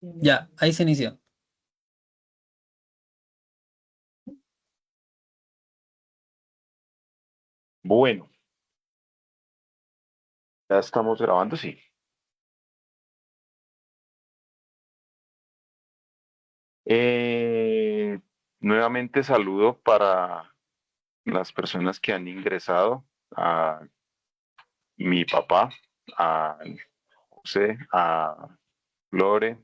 Ya, ahí se inició. Bueno, ya estamos grabando, sí. Eh, Nuevamente saludo para las personas que han ingresado, a mi papá, a José, a Lore,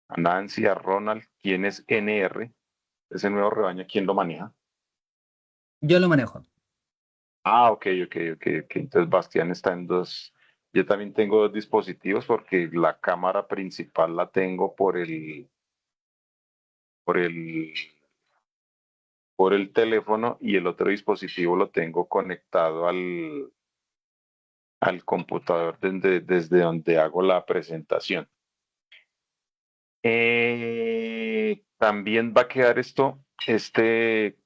a Nancy, a Ronald. ¿Quién es NR? Ese nuevo rebaño, ¿quién lo maneja? Yo lo manejo. Ah, ok. Entonces Bastián está en dos. Yo también tengo dos dispositivos porque la cámara principal la tengo por el por el teléfono y el otro dispositivo lo tengo conectado al computador desde donde hago la presentación. También va a quedar este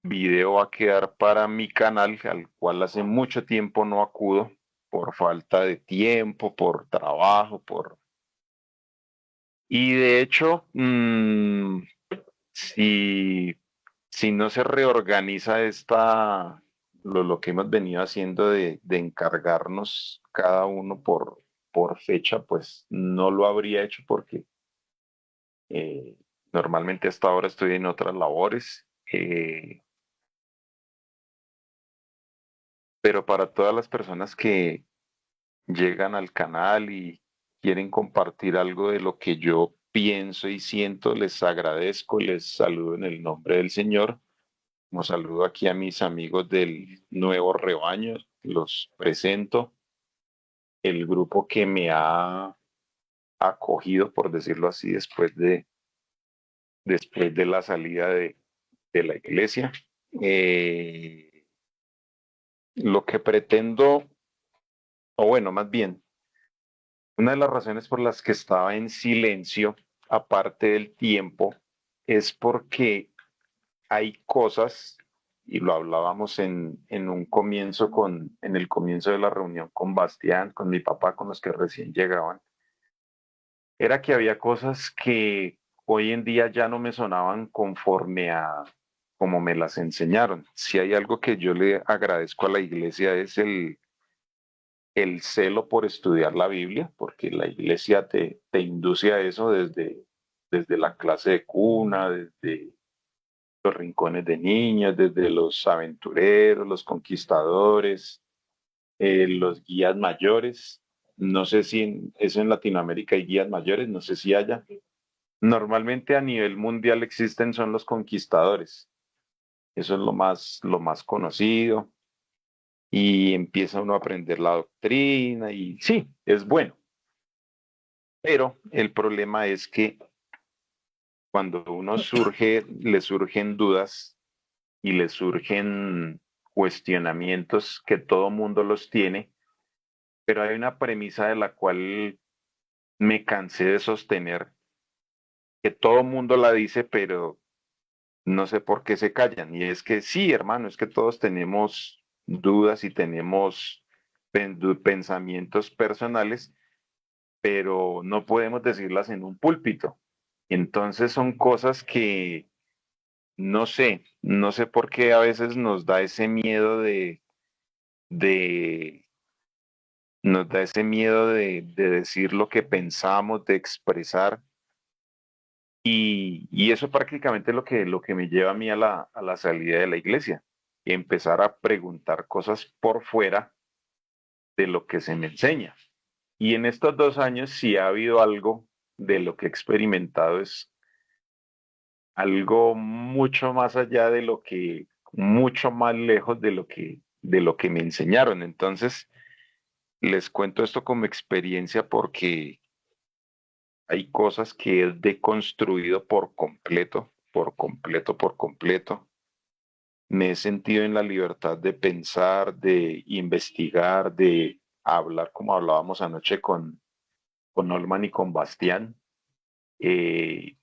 video va a quedar para mi canal, al cual hace mucho tiempo no acudo por falta de tiempo, por trabajo, por... Y de hecho, si, si no se reorganiza lo que hemos venido haciendo de encargarnos cada uno por fecha, pues no lo habría hecho porque eh, normalmente hasta ahora estoy en otras labores, pero para todas las personas que llegan al canal y quieren compartir algo de lo que yo pienso y siento, les agradezco, les saludo en el nombre del Señor. Como saludo aquí a mis amigos del nuevo rebaño, los presento, el grupo que me ha acogido, por decirlo así, después de la salida de la iglesia. Eh, lo que pretendo, o bueno, más bien, una de las razones por las que estaba en silencio, aparte del tiempo, es porque hay cosas, y lo hablábamos en un comienzo en el comienzo de la reunión con Bastián, con mi papá, con los que recién llegaban, era que había cosas que hoy en día ya no me sonaban conforme a como me las enseñaron. Si hay algo que yo le agradezco a la iglesia es el celo por estudiar la Biblia, porque la iglesia te induce a eso desde la clase de cuna, desde los rincones de niños, desde los aventureros, los conquistadores, los guías mayores. No sé si eso en Latinoamérica hay guías mayores, no sé si haya. Normalmente a nivel mundial existen son los conquistadores. Eso es lo más conocido y empieza uno a aprender la doctrina y sí, es bueno. Pero el problema es que cuando uno le surgen dudas y le surgen cuestionamientos que todo mundo los tiene, pero hay una premisa de la cual me cansé de sostener, que todo mundo la dice, pero no sé por qué se callan. Y es que sí, hermano, es que todos tenemos dudas y tenemos pensamientos personales, pero no podemos decirlas en un púlpito. Entonces son cosas que no sé por qué a veces nos da ese miedo de nos da ese miedo de decir lo que pensamos, de expresar, y eso prácticamente es lo que me lleva a mí a la salida de la iglesia, y empezar a preguntar cosas por fuera de lo que se me enseña. Y en estos 2 años sí ha habido algo de lo que he experimentado, es algo mucho más allá de lo que, mucho más lejos de lo que me enseñaron. Entonces, les cuento esto como experiencia porque hay cosas que he deconstruido por completo, por completo, por completo. Me he sentido en la libertad de pensar, de investigar, de hablar como hablábamos anoche con Olman y con Bastián. Y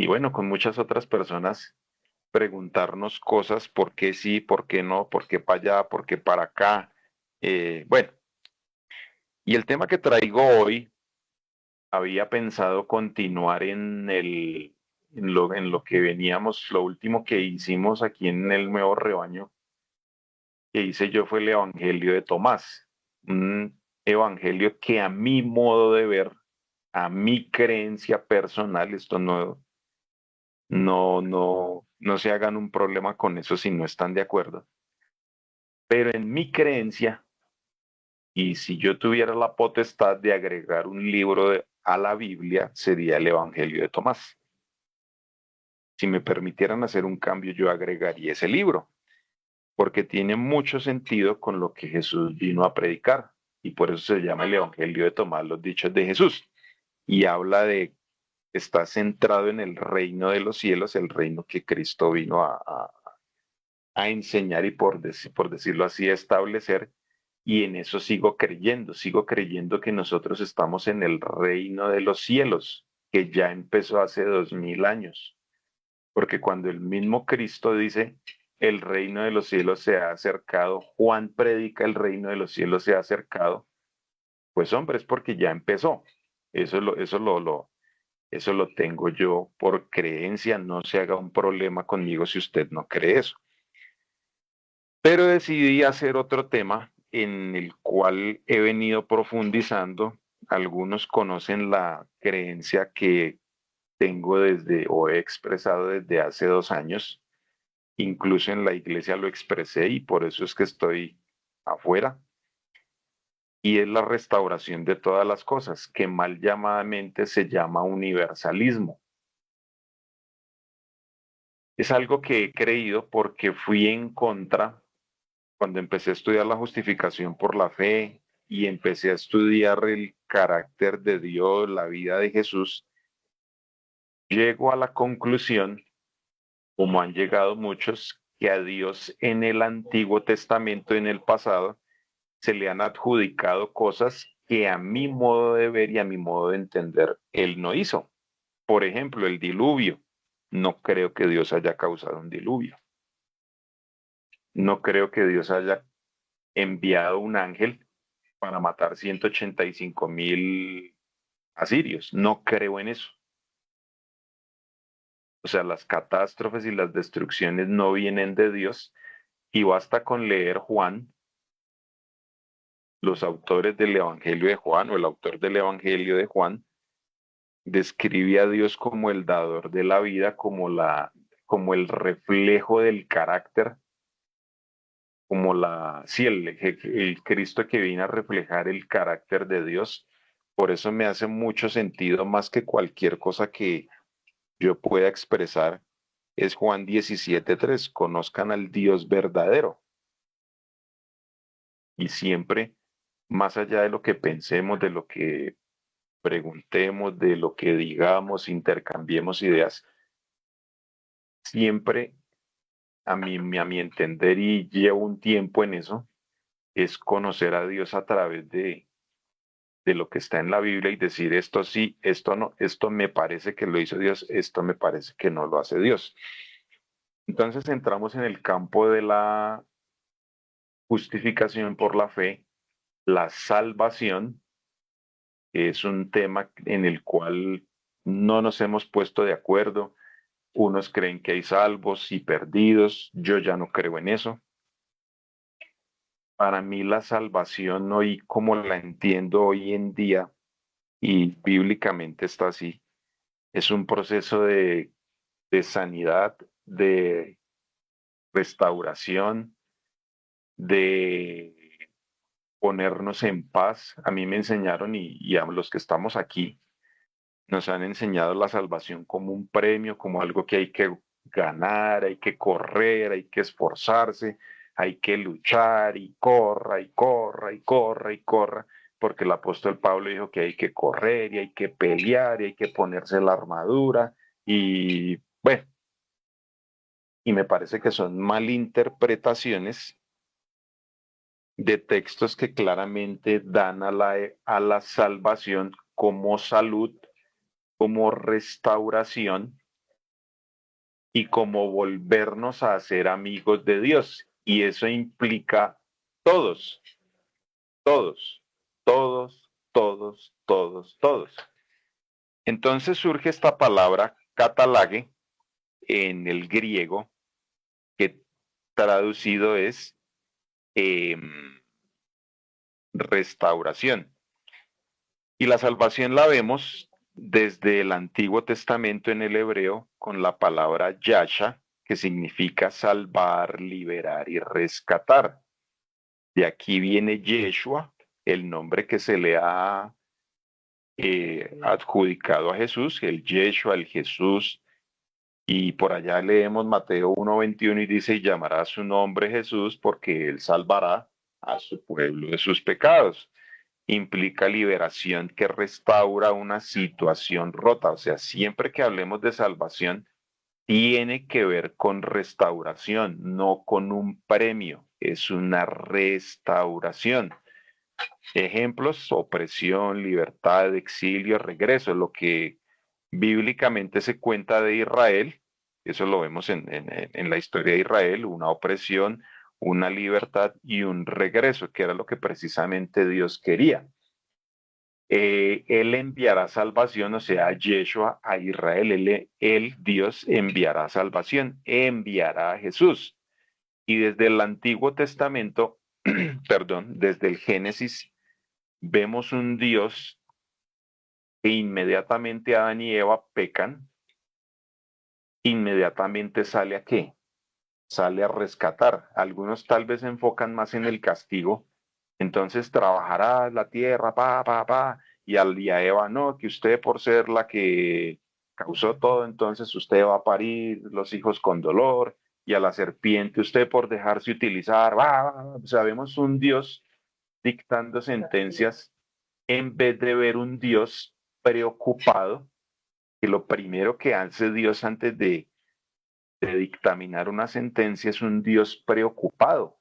bueno, con muchas otras personas, preguntarnos cosas, por qué sí, por qué no, por qué para allá, por qué para acá. Bueno, y el tema que traigo hoy había pensado continuar en lo que veníamos, lo último que hicimos aquí en el Nuevo Rebaño que hice yo fue el Evangelio de Tomás, un evangelio que a mi modo de ver, a mi creencia personal, esto no se hagan un problema con eso si no están de acuerdo, pero en mi creencia, y si yo tuviera la potestad de agregar un a la Biblia, sería el Evangelio de Tomás. Si me permitieran hacer un cambio, yo agregaría ese libro, porque tiene mucho sentido con lo que Jesús vino a predicar, y por eso se llama el Evangelio de Tomás, los dichos de Jesús, y habla de, está centrado en el reino de los cielos, el reino que Cristo vino a enseñar y por decirlo así, a establecer, y en eso sigo creyendo que nosotros estamos en el reino de los cielos, que ya empezó hace 2000 años, porque cuando el mismo Cristo dice, el reino de los cielos se ha acercado, Juan predica el reino de los cielos se ha acercado, pues hombre, es porque ya empezó. Eso lo tengo yo por creencia, no se haga un problema conmigo si usted no cree eso. Pero decidí hacer otro tema en el cual he venido profundizando. Algunos conocen la creencia que tengo desde o he expresado desde hace 2 años. Incluso en la iglesia lo expresé y por eso es que estoy afuera. Y es la restauración de todas las cosas, que mal llamadamente se llama universalismo. Es algo que he creído porque fui en contra cuando empecé a estudiar la justificación por la fe y empecé a estudiar el carácter de Dios, la vida de Jesús, llego a la conclusión, como han llegado muchos, que a Dios en el Antiguo Testamento, en el pasado, se le han adjudicado cosas que a mi modo de ver y a mi modo de entender, Él no hizo. Por ejemplo, el diluvio. No creo que Dios haya causado un diluvio. No creo que Dios haya enviado un ángel para matar 185.000 asirios. No creo en eso. O sea, las catástrofes y las destrucciones no vienen de Dios y basta con leer Juan, los autores del Evangelio de Juan o el autor del Evangelio de Juan describe a Dios como el dador de la vida, como el reflejo del carácter, sí, el Cristo que viene a reflejar el carácter de Dios. Por eso me hace mucho sentido más que cualquier cosa que yo pueda expresar. Es Juan 17:3, conozcan al Dios verdadero. Y siempre, más allá de lo que pensemos, de lo que preguntemos, de lo que digamos, intercambiemos ideas, siempre a mi entender, y llevo un tiempo en eso, es conocer a Dios a través de lo que está en la Biblia y decir esto sí, esto no, esto me parece que lo hizo Dios, esto me parece que no lo hace Dios. Entonces entramos en el campo de la justificación por la fe, la salvación, que es un tema en el cual no nos hemos puesto de acuerdo. Unos creen que hay salvos y perdidos, yo ya no creo en eso. Para mí la salvación hoy, como la entiendo hoy en día, y bíblicamente está así, es un proceso de sanidad, de restauración, de ponernos en paz. A mí me enseñaron y a los que estamos aquí, nos han enseñado la salvación como un premio, como algo que hay que ganar, hay que correr, hay que esforzarse, hay que luchar y corra y corra y corra y corra, porque el apóstol Pablo dijo que hay que correr y hay que pelear y hay que ponerse la armadura y bueno, y me parece que son malinterpretaciones de textos que claramente dan a la salvación como salud, como restauración y como volvernos a ser amigos de Dios. Y eso implica todos, todos, todos, todos, todos, todos. Entonces surge esta palabra catalague en el griego, que traducido es eh, restauración. Y la salvación la vemos desde el Antiguo Testamento en el hebreo con la palabra yasha, que significa salvar, liberar y rescatar. De aquí viene Yeshua, el nombre que se le ha adjudicado a Jesús, el Yeshua, el Jesús. Y por allá leemos Mateo 1:21 y dice, y llamará su nombre Jesús porque él salvará a su pueblo de sus pecados. Implica liberación que restaura una situación rota. O sea, siempre que hablemos de salvación, tiene que ver con restauración, no con un premio. Es una restauración. Ejemplos: opresión, libertad, exilio, regreso, lo que bíblicamente se cuenta de Israel. Eso lo vemos en la historia de Israel: una opresión, una libertad y un regreso, que era lo que precisamente Dios quería. Él enviará salvación, o sea, Yeshua a Israel, Dios enviará salvación, enviará a Jesús. Y desde el Antiguo Testamento, perdón, desde el Génesis, vemos un Dios que inmediatamente Adán y Eva pecan, inmediatamente sale a qué? Sale a rescatar. Algunos tal vez se enfocan más en el castigo, entonces trabajará la tierra, y al día Eva, no, que usted por ser la que causó todo, entonces usted va a parir los hijos con dolor, y a la serpiente, usted por dejarse utilizar, sabemos un Dios dictando sentencias en vez de ver un Dios preocupado, que lo primero que hace Dios antes de dictaminar una sentencia es un Dios preocupado.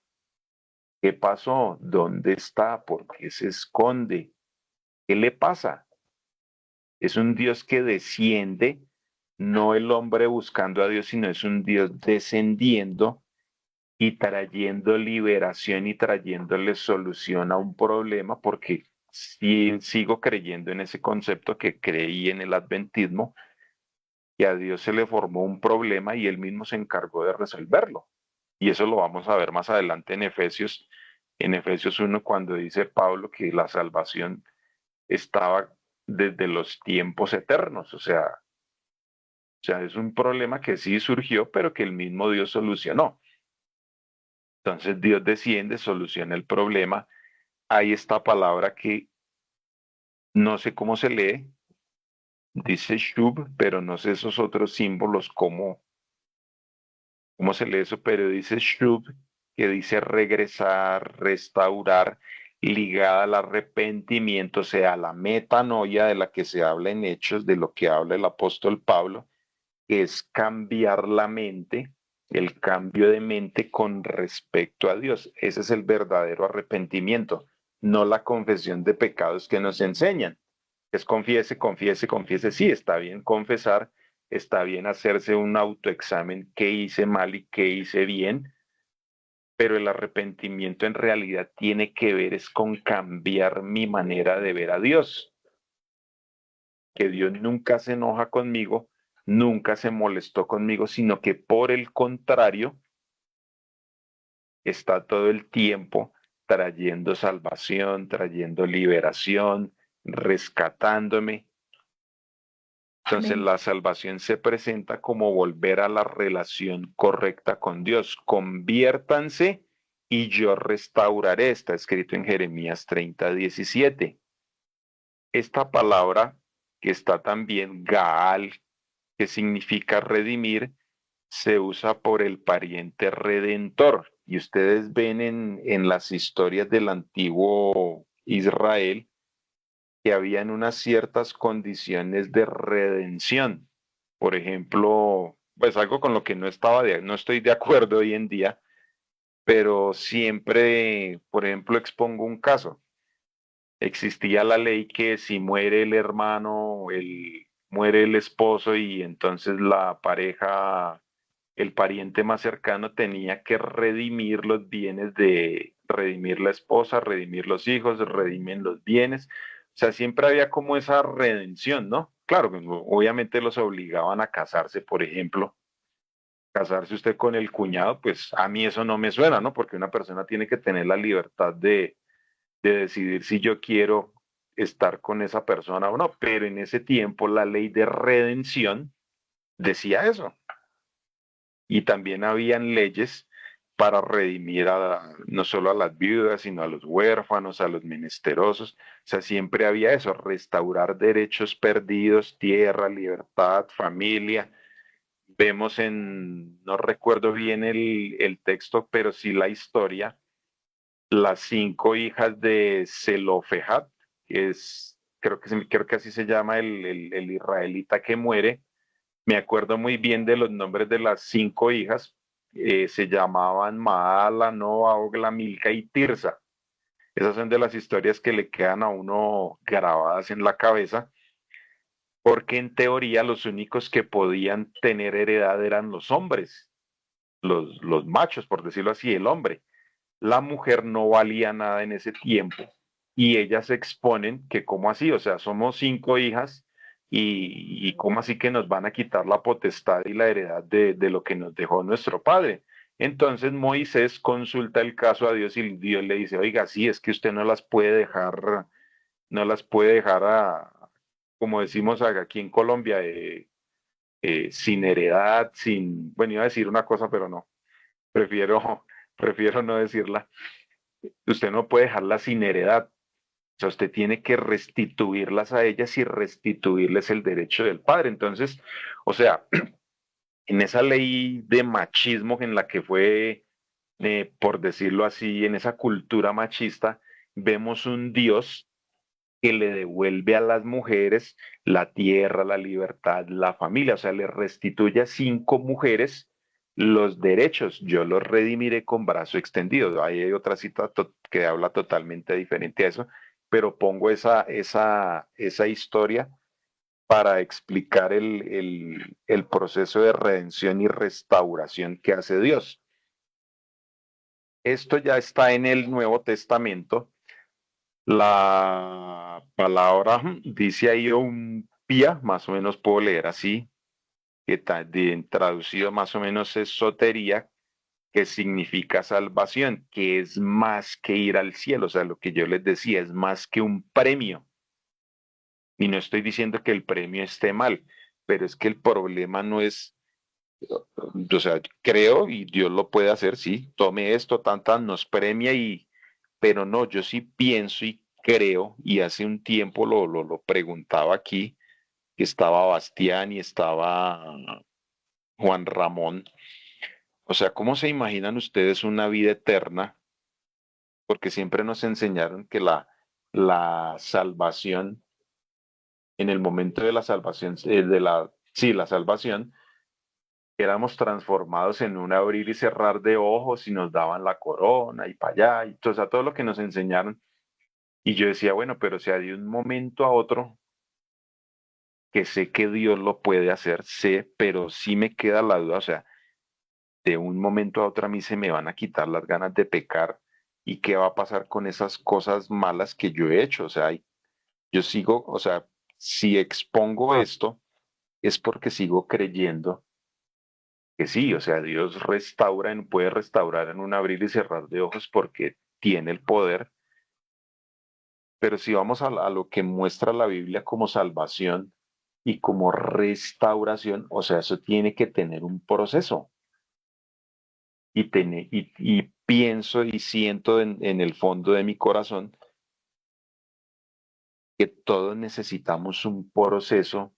¿Qué pasó? ¿Dónde está? ¿Por qué se esconde? ¿Qué le pasa? Es un Dios que desciende, no el hombre buscando a Dios, sino es un Dios descendiendo y trayendo liberación y trayéndole solución a un problema, porque sí, sigo creyendo en ese concepto que creí en el adventismo, que a Dios se le formó un problema y él mismo se encargó de resolverlo. Y eso lo vamos a ver más adelante en Efesios 1, cuando dice Pablo que la salvación estaba desde los tiempos eternos. O sea, es un problema que sí surgió, pero que el mismo Dios solucionó. Entonces Dios desciende, soluciona el problema. Hay esta palabra que no sé cómo se lee, dice Shub, pero no sé esos otros símbolos cómo se lee eso, pero dice Shub, que dice regresar, restaurar, ligada al arrepentimiento, o sea, a la metanoia de la que se habla en Hechos, de lo que habla el apóstol Pablo, que es cambiar la mente, el cambio de mente con respecto a Dios. Ese es el verdadero arrepentimiento, no la confesión de pecados que nos enseñan. Es confiese, confiese, confiese. Sí, está bien confesar, está bien hacerse un autoexamen, qué hice mal y qué hice bien, pero el arrepentimiento en realidad tiene que ver es con cambiar mi manera de ver a Dios, que Dios nunca se enoja conmigo, nunca se molestó conmigo, sino que por el contrario está todo el tiempo trayendo salvación, trayendo liberación, rescatándome. Entonces Amén. la salvación se presenta como volver a la relación correcta con Dios. Conviértanse y yo restauraré. Está escrito en Jeremías 30:17. Esta palabra, que está también Gaal, que significa redimir, se usa por el pariente redentor. Y ustedes ven en las historias del antiguo Israel que habían unas ciertas condiciones de redención. Por ejemplo, pues algo con lo que no estoy de acuerdo hoy en día, pero siempre, por ejemplo, expongo un caso. Existía la ley que si muere el hermano, muere el esposo y entonces la pareja, el pariente más cercano tenía que redimir los bienes de, redimir la esposa, redimir los hijos, redimir los bienes. O sea, siempre había como esa redención, ¿no? claro, obviamente los obligaban a casarse, por ejemplo, casarse usted con el cuñado, pues a mí eso no me suena, ¿no? Porque una persona tiene que tener la libertad de decidir si yo quiero estar con esa persona o no, pero en ese tiempo la ley de redención decía eso. Y también habían leyes para redimir no solo a las viudas, sino a los huérfanos, a los menesterosos. O sea, siempre había eso, restaurar derechos perdidos, tierra, libertad, familia. Vemos no recuerdo bien el texto, pero sí la historia, las 5 hijas de Zelofejad, que es, creo que así se llama el israelita que muere. Me acuerdo muy bien de los nombres de las 5 hijas. Se llamaban Maala, Noa, Ogla, Milca y Tirsa. Esas son de las historias que le quedan a uno grabadas en la cabeza, porque en teoría los únicos que podían tener heredad eran los hombres, los machos, por decirlo así, el hombre. La mujer no valía nada en ese tiempo y ellas exponen que cómo así, o sea, somos 5 hijas y cómo así que nos van a quitar la potestad y la heredad de lo que nos dejó nuestro padre. Entonces Moisés consulta el caso a Dios y Dios le dice, oiga, sí, es que usted no las puede dejar, no las puede dejar como decimos aquí en Colombia, sin heredad, sin, bueno, iba a decir una cosa, pero no, prefiero, prefiero no decirla. Usted no puede dejarlas sin heredad. O sea, usted tiene que restituirlas a ellas y restituirles el derecho del padre. Entonces, o sea, en esa ley de machismo en la que fue, por decirlo así, en esa cultura machista, vemos un Dios que le devuelve a las mujeres la tierra, la libertad, la familia, o sea, le restituye a 5 mujeres los derechos, yo los redimiré con brazo extendido. Ahí hay otra cita que habla totalmente diferente a eso, pero pongo esa historia para explicar el proceso de redención y restauración que hace Dios. Esto ya está en el Nuevo Testamento. La palabra dice ahí un pía, más o menos puedo leer así, que traducido más o menos es sotería, que significa salvación, que es más que ir al cielo, o sea, lo que yo les decía, es más que un premio. Y no estoy diciendo que el premio esté mal, pero es que el problema no es, o sea, creo y Dios lo puede hacer, sí, tome esto, nos premia pero no, yo sí pienso y creo, y hace un tiempo lo preguntaba aquí, que estaba Bastián y estaba Juan Ramón, o sea, ¿cómo se imaginan ustedes una vida eterna? Porque siempre nos enseñaron que la salvación, en el momento de la salvación, sí, la salvación, éramos transformados en un abrir y cerrar de ojos y nos daban la corona y para allá, y todo, o sea, todo lo que nos enseñaron. Y yo decía, bueno, pero si de un momento a otro, que sé que Dios lo puede hacer, sé, pero sí me queda la duda, o sea, de un momento a otro a mí se me van a quitar las ganas de pecar y qué va a pasar con esas cosas malas que yo he hecho, o sea, yo sigo, o sea, si expongo esto es porque sigo creyendo que sí, o sea, Dios puede restaurar en un abrir y cerrar de ojos porque tiene el poder, pero si vamos a lo que muestra la Biblia como salvación y como restauración, o sea, eso tiene que tener un proceso y pienso y siento en el fondo de mi corazón que todos necesitamos un proceso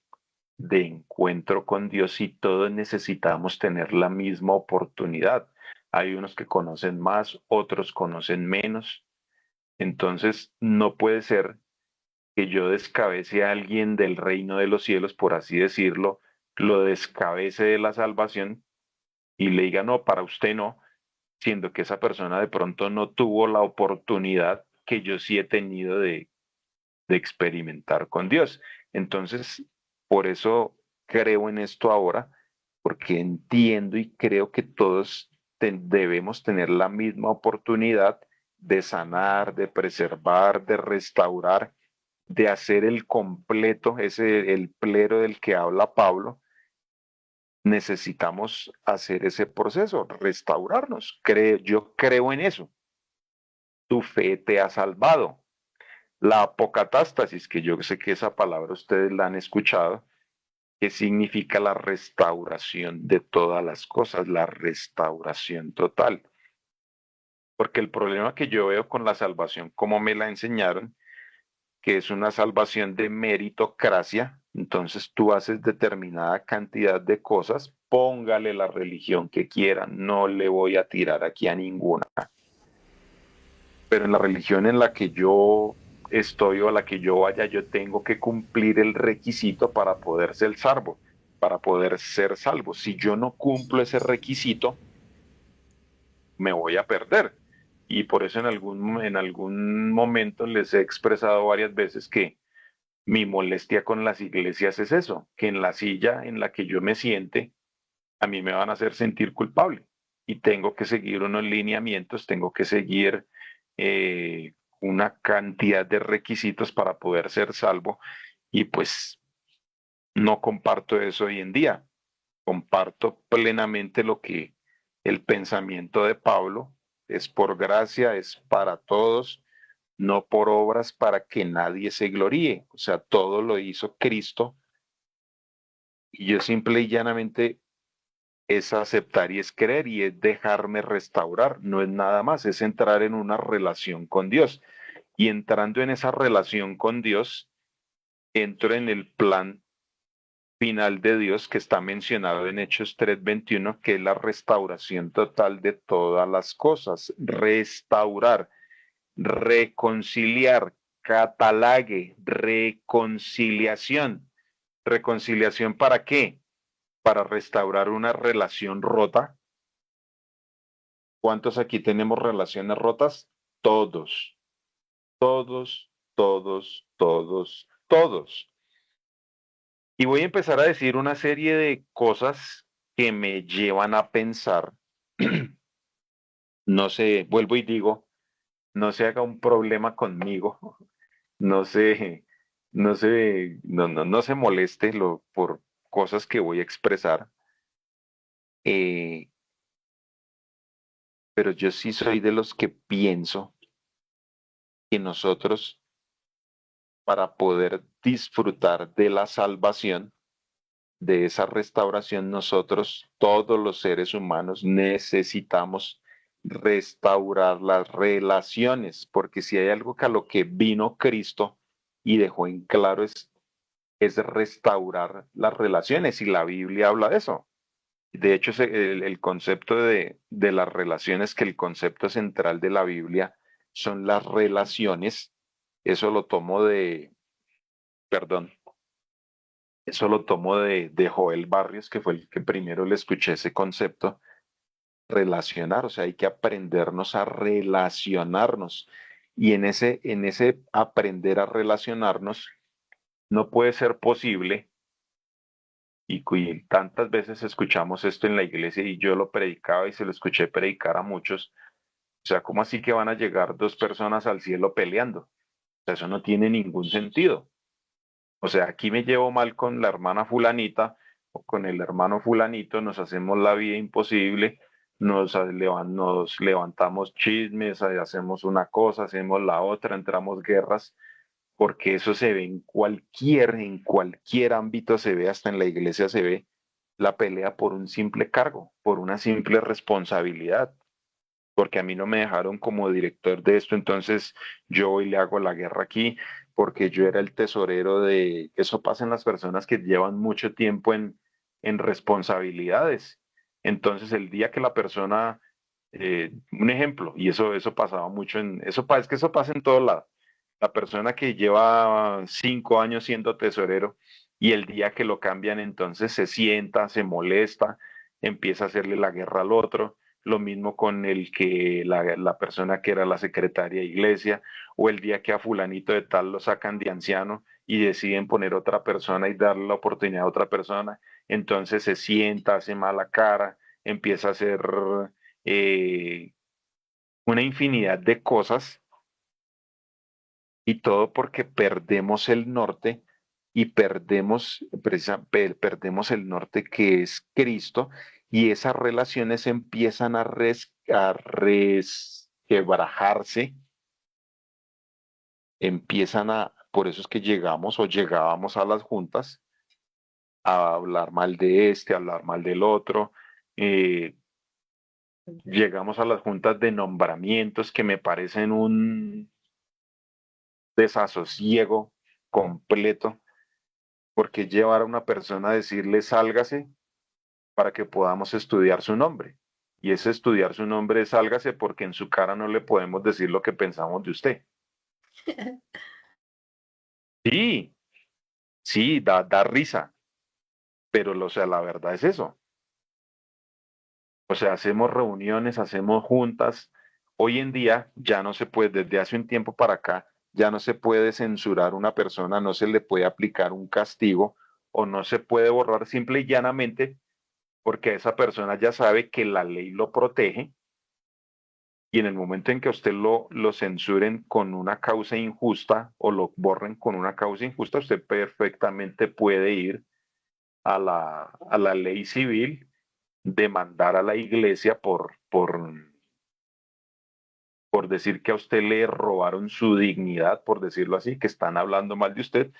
de encuentro con Dios y todos necesitamos tener la misma oportunidad. Hay unos que conocen más, otros conocen menos. Entonces, no puede ser que yo descabece a alguien del reino de los cielos, por así decirlo, lo descabece de la salvación y le diga, no, para usted no, siendo que esa persona de pronto no tuvo la oportunidad que yo sí he tenido de experimentar con Dios. Entonces, por eso creo en esto ahora, porque entiendo y creo que todos debemos tener la misma oportunidad de sanar, de preservar, de restaurar, de hacer el completo, el plero del que habla Pablo, necesitamos hacer ese proceso, restaurarnos. Yo creo en eso. Tu fe te ha salvado. La apocatástasis, que yo sé que esa palabra ustedes la han escuchado, que significa la restauración de todas las cosas, la restauración total. Porque el problema que yo veo con la salvación, como me la enseñaron, que es una salvación de meritocracia, entonces tú haces determinada cantidad de cosas, póngale la religión que quiera, no le voy a tirar aquí a ninguna, pero en la religión en la que yo estoy o a la que yo vaya, yo tengo que cumplir el requisito para poder ser salvo, para poder ser salvo. Si yo no cumplo ese requisito, me voy a perder. Y por eso en algún momento les he expresado varias veces que mi molestia con las iglesias es eso, que en la silla en la que yo me siente, a mí me van a hacer sentir culpable y tengo que seguir unos lineamientos, tengo que seguir una cantidad de requisitos para poder ser salvo y pues no comparto eso hoy en día. Comparto plenamente lo que el pensamiento de Pablo es por gracia, es para todos, no por obras para que nadie se gloríe. O sea, todo lo hizo Cristo y yo simple y llanamente es aceptar y es creer y es dejarme restaurar, no es nada más, es entrar en una relación con Dios. Y entrando en esa relación con Dios, entro en el plan final de Dios que está mencionado en Hechos 3:21, que es la restauración total de todas las cosas. Restaurar, reconciliar, catalague, reconciliación. ¿Reconciliación para qué? Para restaurar una relación rota. ¿Cuántos aquí tenemos relaciones rotas? Todos, todos, todos, todos, todos. Y voy a empezar a decir una serie de cosas que me llevan a pensar, no sé, vuelvo y digo, no se haga un problema conmigo, no se, no se moleste por cosas que voy a expresar, eh, pero yo sí soy de los que pienso que nosotros, para poder disfrutar de la salvación, de esa restauración, nosotros, todos los seres humanos, necesitamos restaurar las relaciones, porque si hay algo que a lo que vino Cristo y dejó en claro es restaurar las relaciones, y la Biblia habla de eso. De hecho, el concepto de las relaciones, que el concepto central de la Biblia son las relaciones, eso lo tomo perdón, eso lo tomo de Joel Barrios, que fue el que primero le escuché ese concepto, relacionar, o sea, hay que aprendernos a relacionarnos. Y en ese aprender a relacionarnos, no puede ser posible, y tantas veces escuchamos esto en la iglesia y yo lo predicaba y se lo escuché predicar a muchos, o sea, ¿cómo así que van a llegar dos personas al cielo peleando? O sea, eso no tiene ningún sentido. O sea, aquí me llevo mal con la hermana fulanita o con el hermano fulanito, nos hacemos la vida imposible, nos levantamos chismes, hacemos una cosa, hacemos la otra, entramos guerras, porque eso se ve en cualquier ámbito se ve, hasta en la iglesia se ve la pelea por un simple cargo, por una simple responsabilidad, porque a mí no me dejaron como director de esto, entonces yo hoy le hago la guerra aquí, porque yo era el tesorero de... Eso pasa en las personas que llevan mucho tiempo en responsabilidades. Entonces el día que la persona, un ejemplo, y eso pasaba mucho es que eso pasa en todo lado. La persona que lleva 5 años siendo tesorero y el día que lo cambian, entonces se sienta, se molesta, empieza a hacerle la guerra al otro, lo mismo con la persona que era la secretaria de iglesia, o el día que a fulanito de tal lo sacan de anciano y deciden poner otra persona y darle la oportunidad a otra persona, entonces se sienta, hace mala cara, empieza a hacer eh, una infinidad de cosas Y todo porque perdemos el norte y perdemos el norte que es Cristo y esas relaciones empiezan a resquebrajarse, por eso es que llegamos o llegábamos a las juntas a hablar mal de este, a hablar mal del otro. eh, Llegamos a las juntas de nombramientos que me parecen un desasosiego completo, porque llevar a una persona a decirle sálgase para que podamos estudiar su nombre. Y ese estudiar su nombre es sálgase porque en su cara no le podemos decir lo que pensamos de usted. Sí, sí, da risa, pero o sea, la verdad es eso. O sea, hacemos reuniones, hacemos juntas. Hoy en día ya no se puede, desde hace un tiempo para acá, ya no se puede censurar a una persona, no se le puede aplicar un castigo o no se puede borrar simple y llanamente porque esa persona ya sabe que la ley lo protege y en el momento en que a usted lo censuren con una causa injusta o lo borren con una causa injusta, usted perfectamente puede ir a la ley civil, demandar a la iglesia por decir que a usted le robaron su dignidad, por decirlo así, que están hablando mal de usted,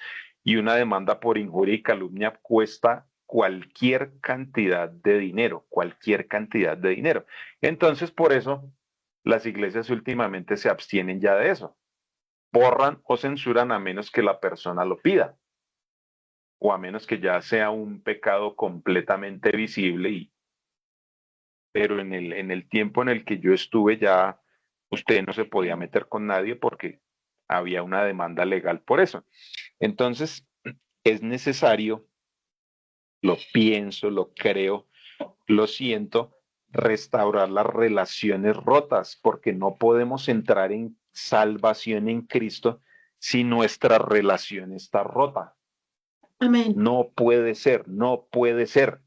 y una demanda por injuria y calumnia cuesta cualquier cantidad de dinero, cualquier cantidad de dinero. Entonces, por eso, las iglesias últimamente se abstienen ya de eso. Borran o censuran a menos que la persona lo pida, o a menos que ya sea un pecado completamente visible pero en el tiempo en el que yo estuve ya usted no se podía meter con nadie porque había una demanda legal por eso. Entonces, es necesario, lo pienso, lo creo, lo siento, restaurar las relaciones rotas, porque no podemos entrar en salvación en Cristo si nuestra relación está rota. Amén. No puede ser, no puede ser.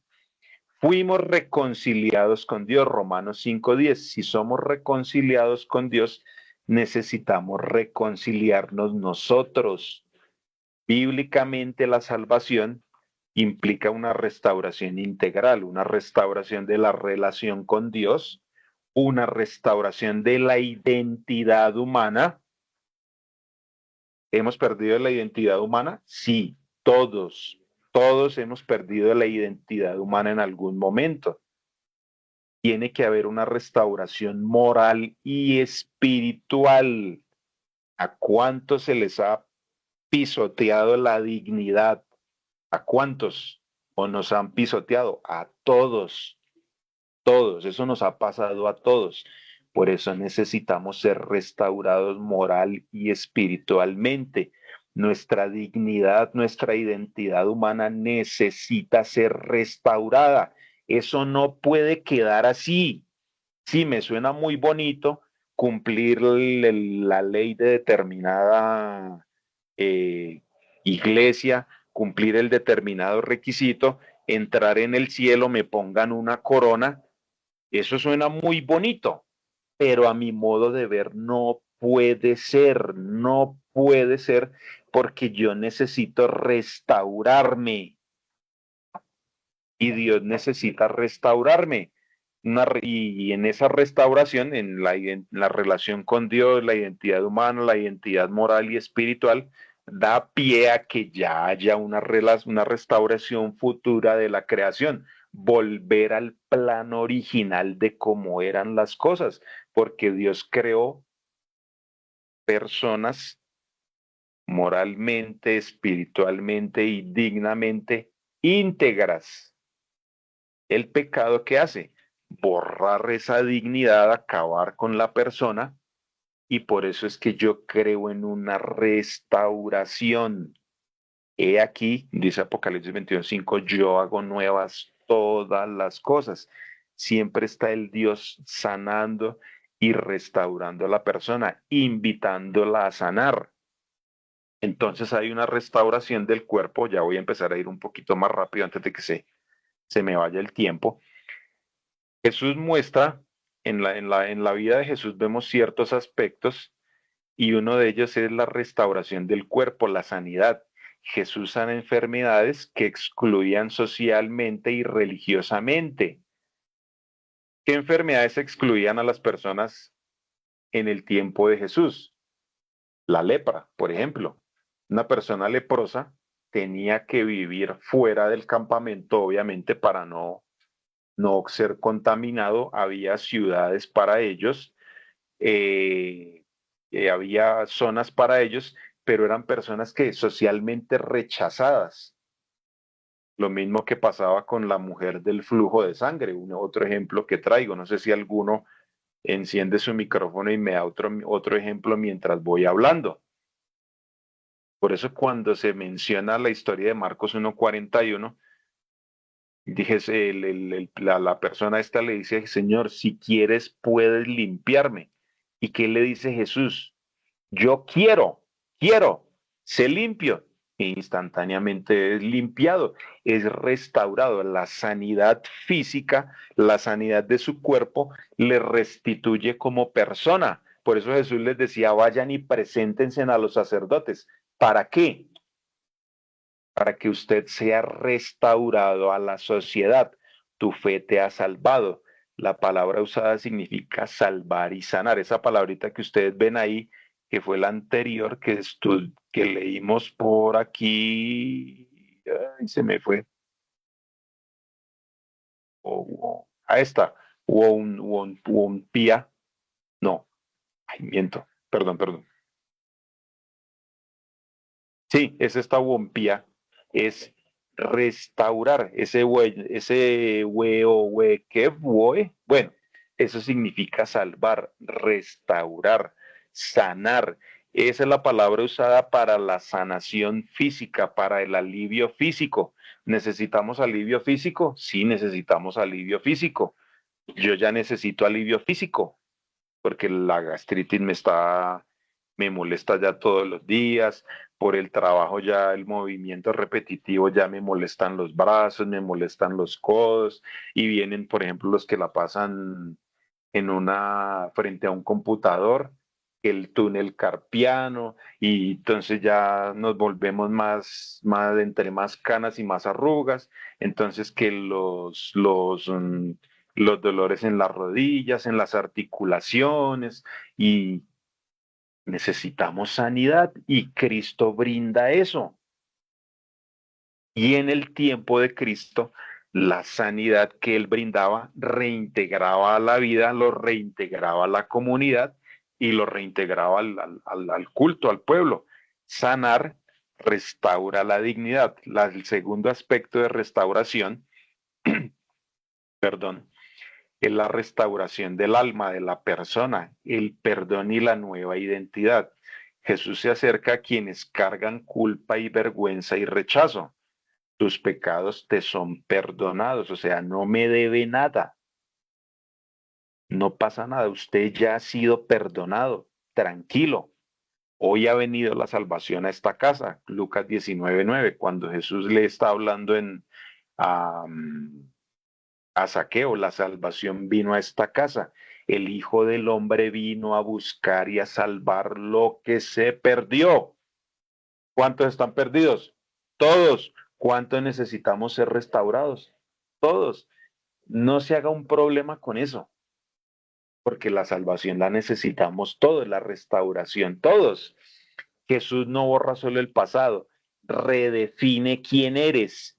Fuimos reconciliados con Dios, Romanos 5:10. Si somos reconciliados con Dios, necesitamos reconciliarnos nosotros. Bíblicamente la salvación implica una restauración integral, una restauración de la relación con Dios, una restauración de la identidad humana. ¿Hemos perdido la identidad humana? Sí, todos hemos perdido la identidad humana en algún momento. Tiene que haber una restauración moral y espiritual. ¿A cuántos se les ha pisoteado la dignidad? ¿A cuántos? ¿O nos han pisoteado? A todos, todos. Eso nos ha pasado a todos. Por eso necesitamos ser restaurados moral y espiritualmente. Nuestra dignidad, nuestra identidad humana necesita ser restaurada. Eso no puede quedar así. Sí, me suena muy bonito cumplir la ley de determinada eh, iglesia, cumplir el determinado requisito, entrar en el cielo, me pongan una corona. Eso suena muy bonito, pero a mi modo de ver no puede ser, no puede ser porque yo necesito restaurarme y Dios necesita restaurarme. Y en esa restauración, en la relación con Dios, la identidad humana, la identidad moral y espiritual, da pie a que ya haya una restauración futura de la creación, volver al plan original de cómo eran las cosas, porque Dios creó personas moralmente, espiritualmente y dignamente íntegras. El pecado que hace, borrar esa dignidad, acabar con la persona, y por eso es que yo creo en una restauración. He aquí, dice Apocalipsis 21:5, yo hago nuevas todas las cosas. Siempre está el Dios sanando y restaurando a la persona, invitándola a sanar. Entonces hay una restauración del cuerpo, ya voy a empezar a ir un poquito más rápido antes de que se me vaya el tiempo. Jesús muestra, en la vida de Jesús vemos ciertos aspectos y uno de ellos es la restauración del cuerpo, la sanidad. Jesús sana enfermedades que excluían socialmente y religiosamente. ¿Qué enfermedades excluían a las personas en el tiempo de Jesús? La lepra, por ejemplo. Una persona leprosa tenía que vivir fuera del campamento, obviamente, para no ser contaminado. Había ciudades para ellos, eh, había zonas para ellos, pero eran personas que socialmente rechazadas. Lo mismo que pasaba con la mujer del flujo de sangre, otro ejemplo que traigo. No sé si alguno enciende su micrófono y me da otro ejemplo mientras voy hablando. Por eso cuando se menciona la historia de Marcos 1:41, dije, la persona esta le dice, Señor, si quieres puedes limpiarme. ¿Y qué le dice Jesús? Yo quiero, sé limpio. E instantáneamente es limpiado, es restaurado. La sanidad física, la sanidad de su cuerpo le restituye como persona. Por eso Jesús les decía, vayan y preséntense a los sacerdotes. ¿Para qué? Para que usted sea restaurado a la sociedad. Tu fe te ha salvado. La palabra usada significa salvar y sanar. Esa palabrita que ustedes ven ahí, que fue la anterior que leímos por aquí, ay, se me fue. A esta, pía. No, ay, miento. Perdón. Sí, es esta wompía, es restaurar ese hue o hue, ¿qué hue? Bueno, eso significa salvar, restaurar, sanar. Esa es la palabra usada para la sanación física, para el alivio físico. ¿Necesitamos alivio físico? Sí, necesitamos alivio físico. Yo ya necesito alivio físico porque la gastritis me molesta ya todos los días, por el trabajo ya el movimiento repetitivo ya me molestan los brazos, me molestan los codos y vienen, por ejemplo, los que la pasan frente a un computador, el túnel carpiano y entonces ya nos volvemos entre más canas y más arrugas, entonces que los dolores en las rodillas, en las articulaciones y necesitamos sanidad y Cristo brinda eso. Y en el tiempo de Cristo, la sanidad que él brindaba reintegraba a la vida, lo reintegraba a la comunidad y lo reintegraba al culto, al pueblo. Sanar restaura la dignidad. El segundo aspecto de restauración, perdón, es la restauración del alma de la persona, el perdón y la nueva identidad. Jesús se acerca a quienes cargan culpa y vergüenza y rechazo. Tus pecados te son perdonados, o sea, no me debe nada, no pasa nada, usted ya ha sido perdonado, tranquilo. Hoy ha venido la salvación a esta casa, Lucas 19:9, cuando Jesús le está hablando a, a Zaqueo, la salvación vino a esta casa. El Hijo del Hombre vino a buscar y a salvar lo que se perdió. ¿Cuántos están perdidos? Todos. ¿Cuántos necesitamos ser restaurados? Todos. No se haga un problema con eso, porque la salvación la necesitamos todos, la restauración todos. Jesús no borra solo el pasado, redefine quién eres.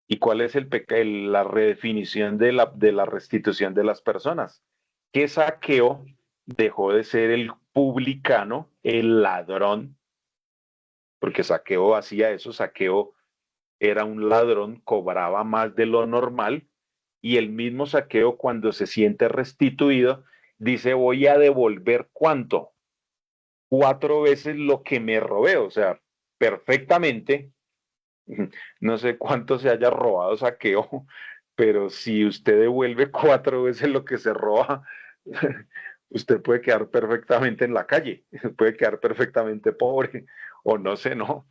¿Y cuál es la redefinición de la restitución de las personas? Que Saqueo dejó de ser el publicano, el ladrón, porque Saqueo hacía eso, Saqueo era un ladrón, cobraba más de lo normal, y el mismo Saqueo cuando se siente restituido, dice, voy a devolver cuánto, 4 veces lo que me robé, o sea, perfectamente, no sé cuánto se haya robado Saqueo, pero si usted devuelve 4 veces lo que se roba, usted puede quedar perfectamente en la calle, puede quedar perfectamente pobre, o no sé, no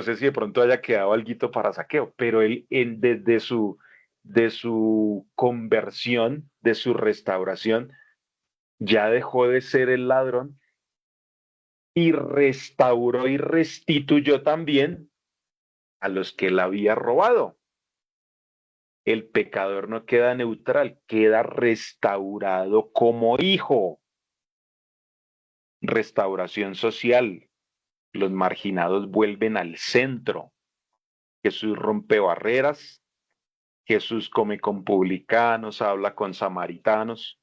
sé si de pronto haya quedado algo para Saqueo, pero desde de su conversión, de su restauración, ya dejó de ser el ladrón y restauró y restituyó también a los que él había robado. El pecador no queda neutral, queda restaurado como hijo. Restauración social. Los marginados vuelven al centro. Jesús rompe barreras. Jesús come con publicanos, habla con samaritanos,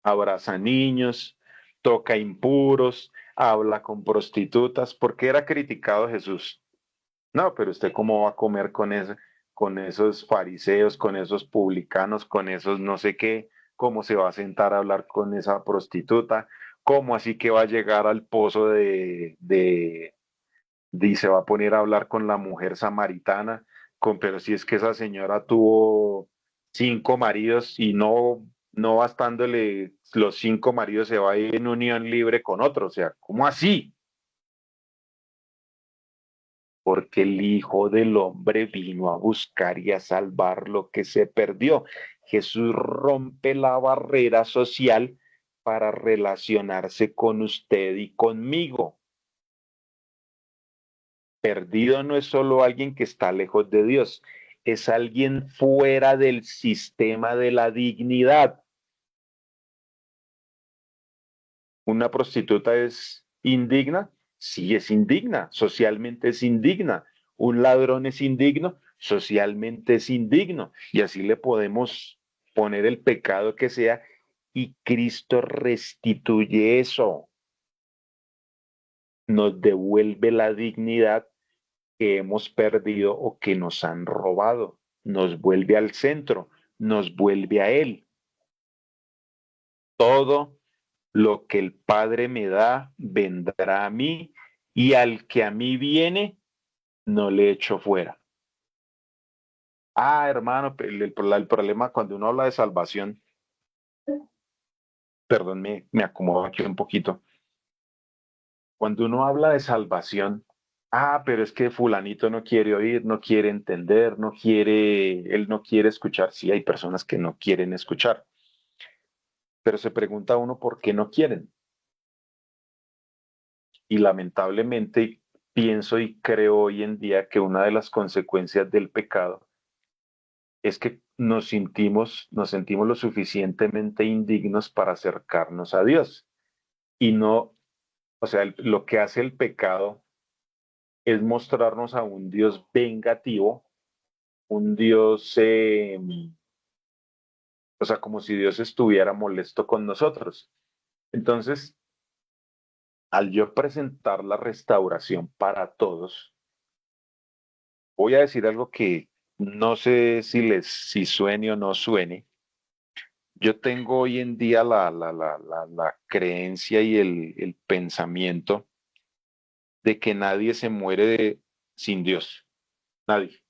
abraza niños, toca impuros, habla con prostitutas. ¿Por qué era criticado Jesús? No, pero usted cómo va a comer con esos fariseos, con esos publicanos, con esos no sé qué, cómo se va a sentar a hablar con esa prostituta, cómo así que va a llegar al pozo y se va a poner a hablar con la mujer samaritana, pero si es que esa señora tuvo 5 maridos y no bastándole los 5 maridos se va a ir en unión libre con otro, o sea, ¿cómo así? Porque el Hijo del Hombre vino a buscar y a salvar lo que se perdió. Jesús rompe la barrera social para relacionarse con usted y conmigo. Perdido no es solo alguien que está lejos de Dios, es alguien fuera del sistema de la dignidad. ¿Una prostituta es indigna? Sí, es indigna, socialmente es indigna. ¿Un ladrón es indigno? Socialmente es indigno. Y así le podemos poner el pecado que sea y Cristo restituye eso, nos devuelve la dignidad que hemos perdido o que nos han robado, nos vuelve al centro, nos vuelve a Él. Todo lo que el Padre me da vendrá a mí y al que a mí viene no le echo fuera. Ah, hermano, el problema cuando uno habla de salvación, perdón, me acomodo aquí un poquito. Cuando uno habla de salvación, pero es que fulanito no quiere oír, no quiere entender, él no quiere escuchar. Sí, hay personas que no quieren escuchar, pero se pregunta uno por qué no quieren. Y lamentablemente pienso y creo hoy en día que una de las consecuencias del pecado es que nos sentimos lo suficientemente indignos para acercarnos a Dios. Y no, o sea, lo que hace el pecado es mostrarnos a un Dios vengativo, un Dios, o sea, como si Dios estuviera molesto con nosotros. Entonces, al yo presentar la restauración para todos, voy a decir algo que no sé si suene o no suene. Yo tengo hoy en día la creencia y el pensamiento de que nadie se muere sin Dios, nadie.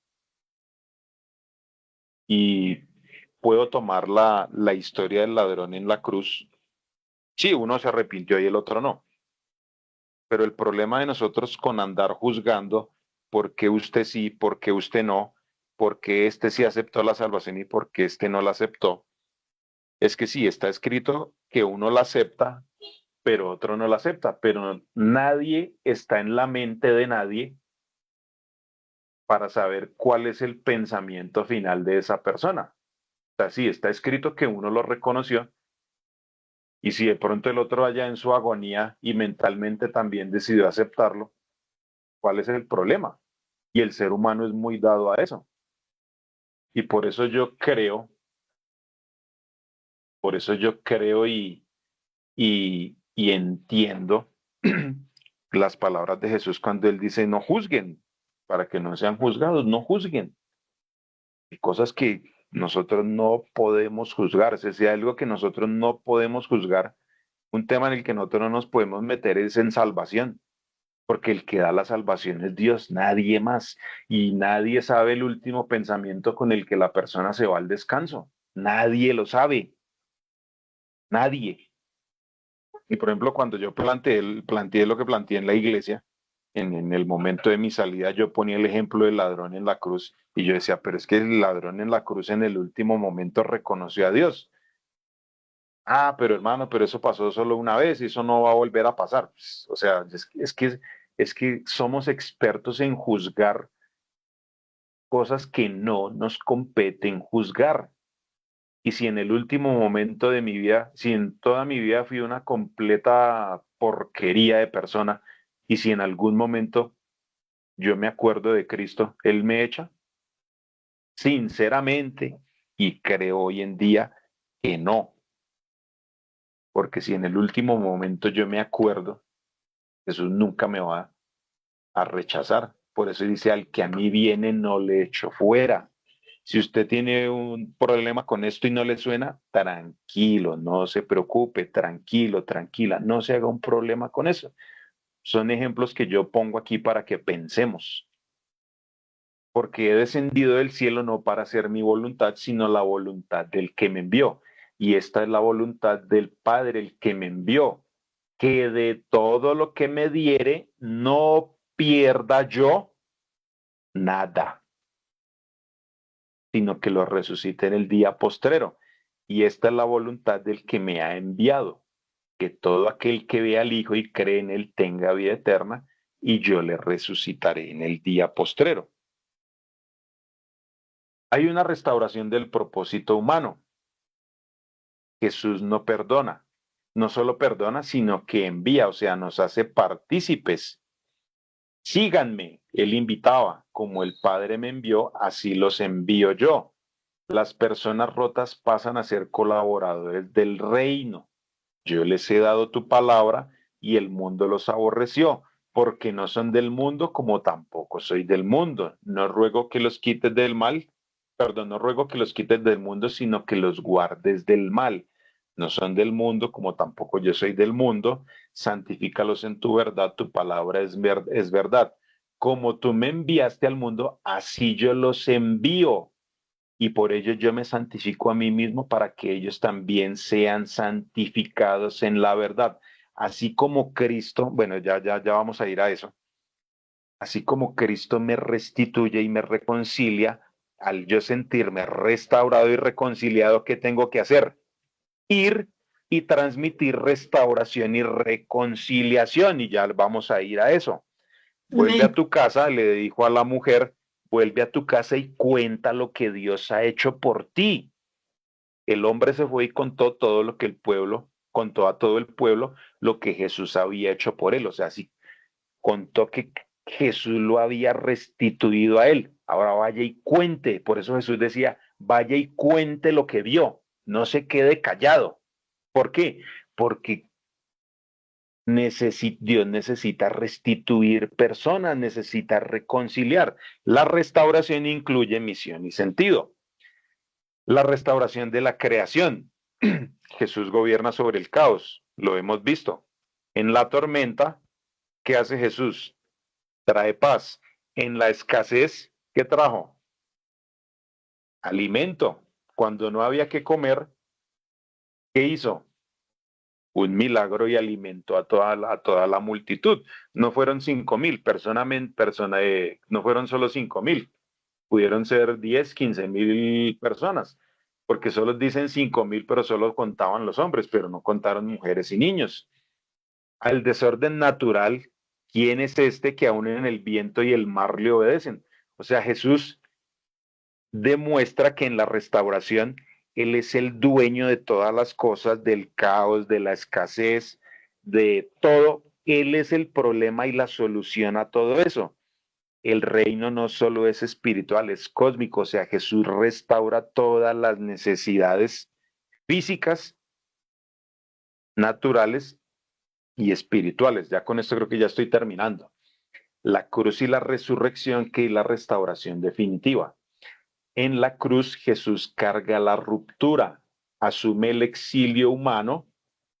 Y puedo tomar la historia del ladrón en la cruz. Sí, uno se arrepintió y el otro no. Pero el problema de nosotros con andar juzgando por qué usted sí, por qué usted no, por qué este sí aceptó la salvación y por qué este no la aceptó, es que sí, está escrito que uno la acepta, pero otro no la acepta, pero nadie está en la mente de nadie para saber cuál es el pensamiento final de esa persona. O sea, sí, está escrito que uno lo reconoció, y si de pronto el otro allá en su agonía y mentalmente también decidió aceptarlo, ¿cuál es el problema? Y el ser humano es muy dado a eso. Y por eso yo creo y entiendo las palabras de Jesús cuando él dice, no juzguen, para que no sean juzgados, no juzguen. Hay cosas que nosotros no podemos juzgar, o sea, si hay algo que nosotros no podemos juzgar, un tema en el que nosotros no nos podemos meter es en salvación, porque el que da la salvación es Dios, nadie más, y nadie sabe el último pensamiento con el que la persona se va al descanso, nadie lo sabe, nadie. Y por ejemplo, cuando yo planteé lo que planteé en la iglesia, en el momento de mi salida, yo ponía el ejemplo del ladrón en la cruz y yo decía, pero es que el ladrón en la cruz en el último momento reconoció a Dios. Ah, pero hermano, pero eso pasó solo una vez y eso no va a volver a pasar. Pues, o sea, es que somos expertos en juzgar cosas que no nos competen juzgar. Y si en el último momento de mi vida, si en toda mi vida fui una completa porquería de persona, y si en algún momento yo me acuerdo de Cristo, Él me echa, sinceramente, y creo hoy en día que no, porque si en el último momento yo me acuerdo, Jesús nunca me va a rechazar. Por eso dice, al que a mí viene no le echo fuera. Si usted tiene un problema con esto y no le suena, tranquilo, no se preocupe, tranquilo, tranquila, no se haga un problema con eso. Son ejemplos que yo pongo aquí para que pensemos, porque he descendido del cielo no para hacer mi voluntad, sino la voluntad del que me envió. Y esta es la voluntad del Padre, el que me envió, que de todo lo que me diere, no pierda yo nada, sino que lo resucite en el día postrero. Y esta es la voluntad del que me ha enviado, que todo aquel que vea al Hijo y cree en él tenga vida eterna, y yo le resucitaré en el día postrero. Hay una restauración del propósito humano. Jesús no perdona, no solo perdona, sino que envía, o sea, nos hace partícipes. Síganme, él invitaba, como el Padre me envió, así los envío yo. Las personas rotas pasan a ser colaboradores del reino. Yo les he dado tu palabra y el mundo los aborreció, porque no son del mundo como tampoco soy del mundo. No ruego que los quites del mal, perdón, no ruego que los quites del mundo, sino que los guardes del mal. No son del mundo como tampoco yo soy del mundo. Santifícalos en tu verdad, tu palabra es verdad. Como tú me enviaste al mundo, así yo los envío y por ello yo me santifico a mí mismo para que ellos también sean santificados en la verdad. Así como Cristo, bueno, ya vamos a ir a eso, así como Cristo me restituye y me reconcilia, al yo sentirme restaurado y reconciliado, ¿qué tengo que hacer? Ir y transmitir restauración y reconciliación, y ya vamos a ir a eso. Vuelve a Amén. tu casa, le dijo a la mujer, vuelve a tu casa y cuenta lo que Dios ha hecho por ti. El hombre se fue y contó todo lo que el pueblo, contó a todo el pueblo lo que Jesús había hecho por él. O sea, sí, contó que Jesús lo había restituido a él. Ahora vaya y cuente. Por eso Jesús decía, vaya y cuente lo que vio. No se quede callado. ¿Por qué? Porque Dios necesita restituir personas, necesita reconciliar. La restauración incluye misión y sentido. La restauración de la creación. Jesús gobierna sobre el caos, lo hemos visto. En la tormenta, ¿qué hace Jesús? Trae paz. En la escasez, ¿qué trajo? Alimento. Cuando no había que comer, ¿qué hizo? Un milagro y alimentó a toda la multitud. No fueron 5,000, no fueron solo 5,000, pudieron ser 10, 15,000 personas, porque solo dicen 5,000, pero solo contaban los hombres, pero no contaron mujeres y niños. Al desorden natural, ¿quién es este que aún en el viento y el mar le obedecen? O sea, Jesús demuestra que en la restauración Él es el dueño de todas las cosas, del caos, de la escasez, de todo. Él es el problema y la solución a todo eso. El reino no solo es espiritual, es cósmico, o sea, Jesús restaura todas las necesidades físicas, naturales y espirituales. Ya con esto creo que ya estoy terminando. La cruz y la resurrección, que es la restauración definitiva. En la cruz Jesús carga la ruptura, asume el exilio humano.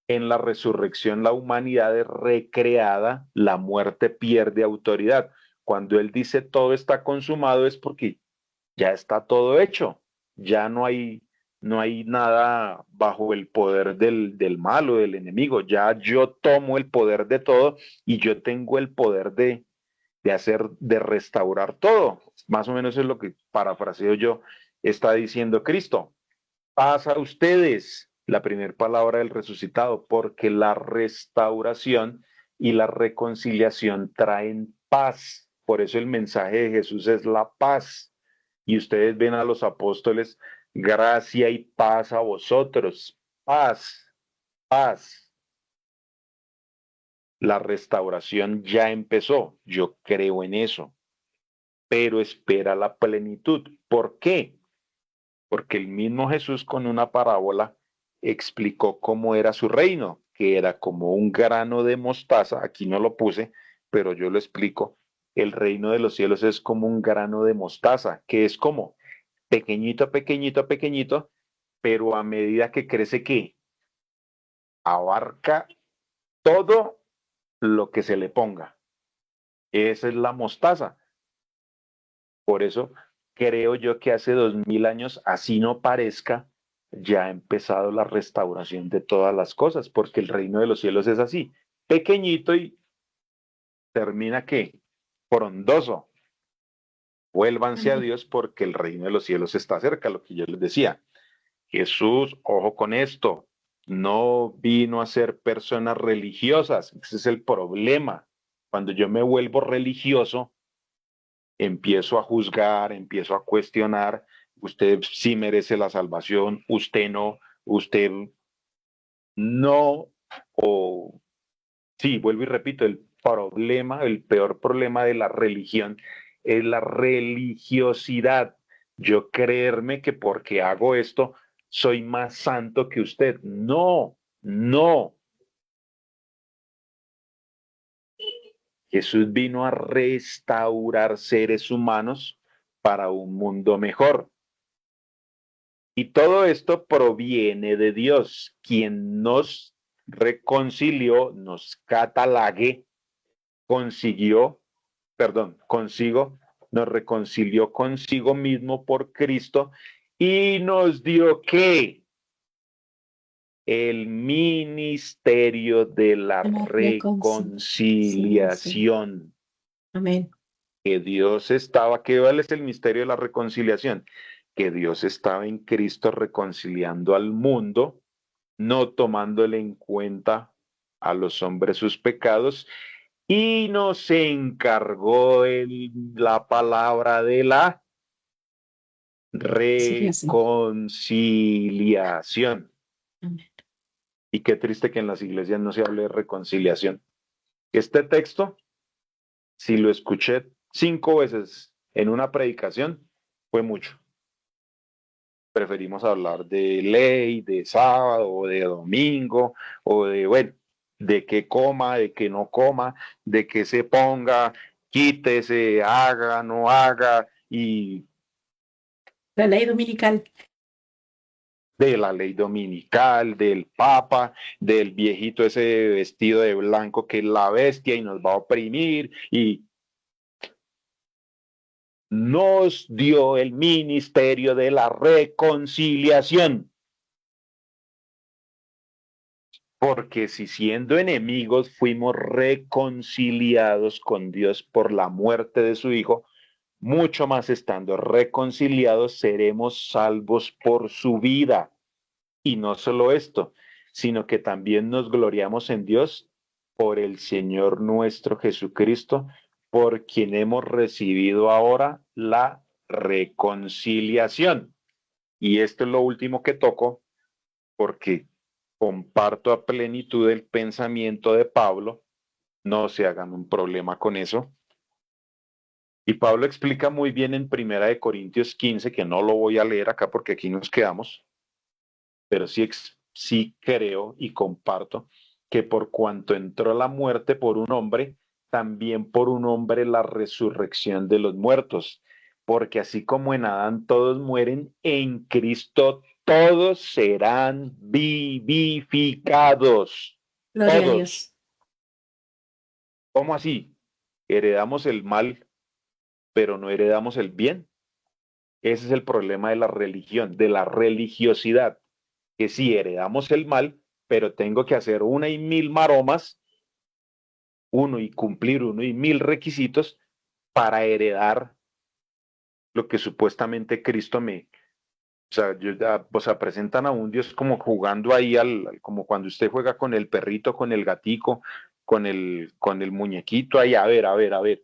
En la resurrección la humanidad es recreada, la muerte pierde autoridad. Cuando Él dice todo está consumado es porque ya está todo hecho, ya no hay nada bajo el poder del mal o del enemigo, ya yo tomo el poder de todo y yo tengo el poder de restaurar todo. Más o menos es lo que parafraseo yo, está diciendo Cristo. Paz a ustedes. la primera palabra del resucitado, porque la restauración y la reconciliación traen paz. Por eso el mensaje de Jesús es la paz. Y ustedes ven a los apóstoles, gracia y paz a vosotros. Paz, paz. La restauración ya empezó. Yo creo en eso, pero espera la plenitud. ¿Por qué? Porque el mismo Jesús con una parábola explicó cómo era su reino, que era como un grano de mostaza. Aquí no lo puse, pero yo lo explico. El reino de los cielos es como un grano de mostaza, que es como pequeñito, pequeñito, pequeñito, pero a medida que crece, ¿qué? Abarca todo lo que se le ponga. Esa es la mostaza. Por eso creo yo que hace 2000 años, así no parezca, ya ha empezado la restauración de todas las cosas, porque el reino de los cielos es así, pequeñito y termina ¿qué? Frondoso. Vuélvanse a Amén. Dios porque el reino de los cielos está cerca, lo que yo les decía. Jesús, ojo con esto, no vino a ser personas religiosas. Ese es el problema. Cuando yo me vuelvo religioso, empiezo a juzgar, empiezo a cuestionar, usted sí merece la salvación, usted no, o sí, vuelvo y repito, el problema, el peor problema de la religión es la religiosidad. Yo creerme que porque hago esto soy más santo que usted. No, no. Jesús vino a restaurar seres humanos para un mundo mejor. Y todo esto proviene de Dios, quien nos reconcilió, nos catalague, consiguió, perdón, consigo, nos reconcilió consigo mismo por Cristo y nos dio ¿qué? El ministerio de la La reconciliación. reconciliación. Amén. Que Dios estaba, ¿qué vale es el misterio de la reconciliación? Que Dios estaba en Cristo reconciliando al mundo, no tomándole en cuenta a los hombres sus pecados, y nos encargó la palabra de la Conciliación. reconciliación. Amén. Y qué triste que en las iglesias no se hable de reconciliación. Este texto, si lo escuché 5 veces en una predicación, fue mucho. Preferimos hablar de ley, de sábado, o de domingo, o de, bueno, de que coma, de que no coma, de que se ponga, quítese, haga, no haga, y La ley dominical. de la ley dominical, del papa, del viejito ese vestido de blanco que es la bestia y nos va a oprimir, y nos dio el ministerio de la reconciliación. Porque si siendo enemigos fuimos reconciliados con Dios por la muerte de su Hijo, mucho más estando reconciliados seremos salvos por su vida. Y no solo esto, sino que también nos gloriamos en Dios por el Señor nuestro Jesucristo, por quien hemos recibido ahora la reconciliación. Y esto es lo último que toco, porque comparto a plenitud el pensamiento de Pablo, no se hagan un problema con eso. Y Pablo explica muy bien en Primera de Corintios 15, que no lo voy a leer acá porque aquí nos quedamos, pero sí creo y comparto que por cuanto entró la muerte por un hombre, también por un hombre la resurrección de los muertos, porque así como en Adán todos mueren, en Cristo todos serán vivificados. Gloria a Todos. Dios. ¿Cómo así? Heredamos el mal, pero no heredamos el bien. Ese es el problema de la religión, de la religiosidad, que sí heredamos el mal, pero tengo que hacer una y mil maromas, uno y cumplir uno y mil requisitos para heredar lo que supuestamente Cristo O sea, o sea, presentan a un Dios como jugando ahí como cuando usted juega con el perrito, con el gatico, con el muñequito ahí, a ver, a ver, a ver.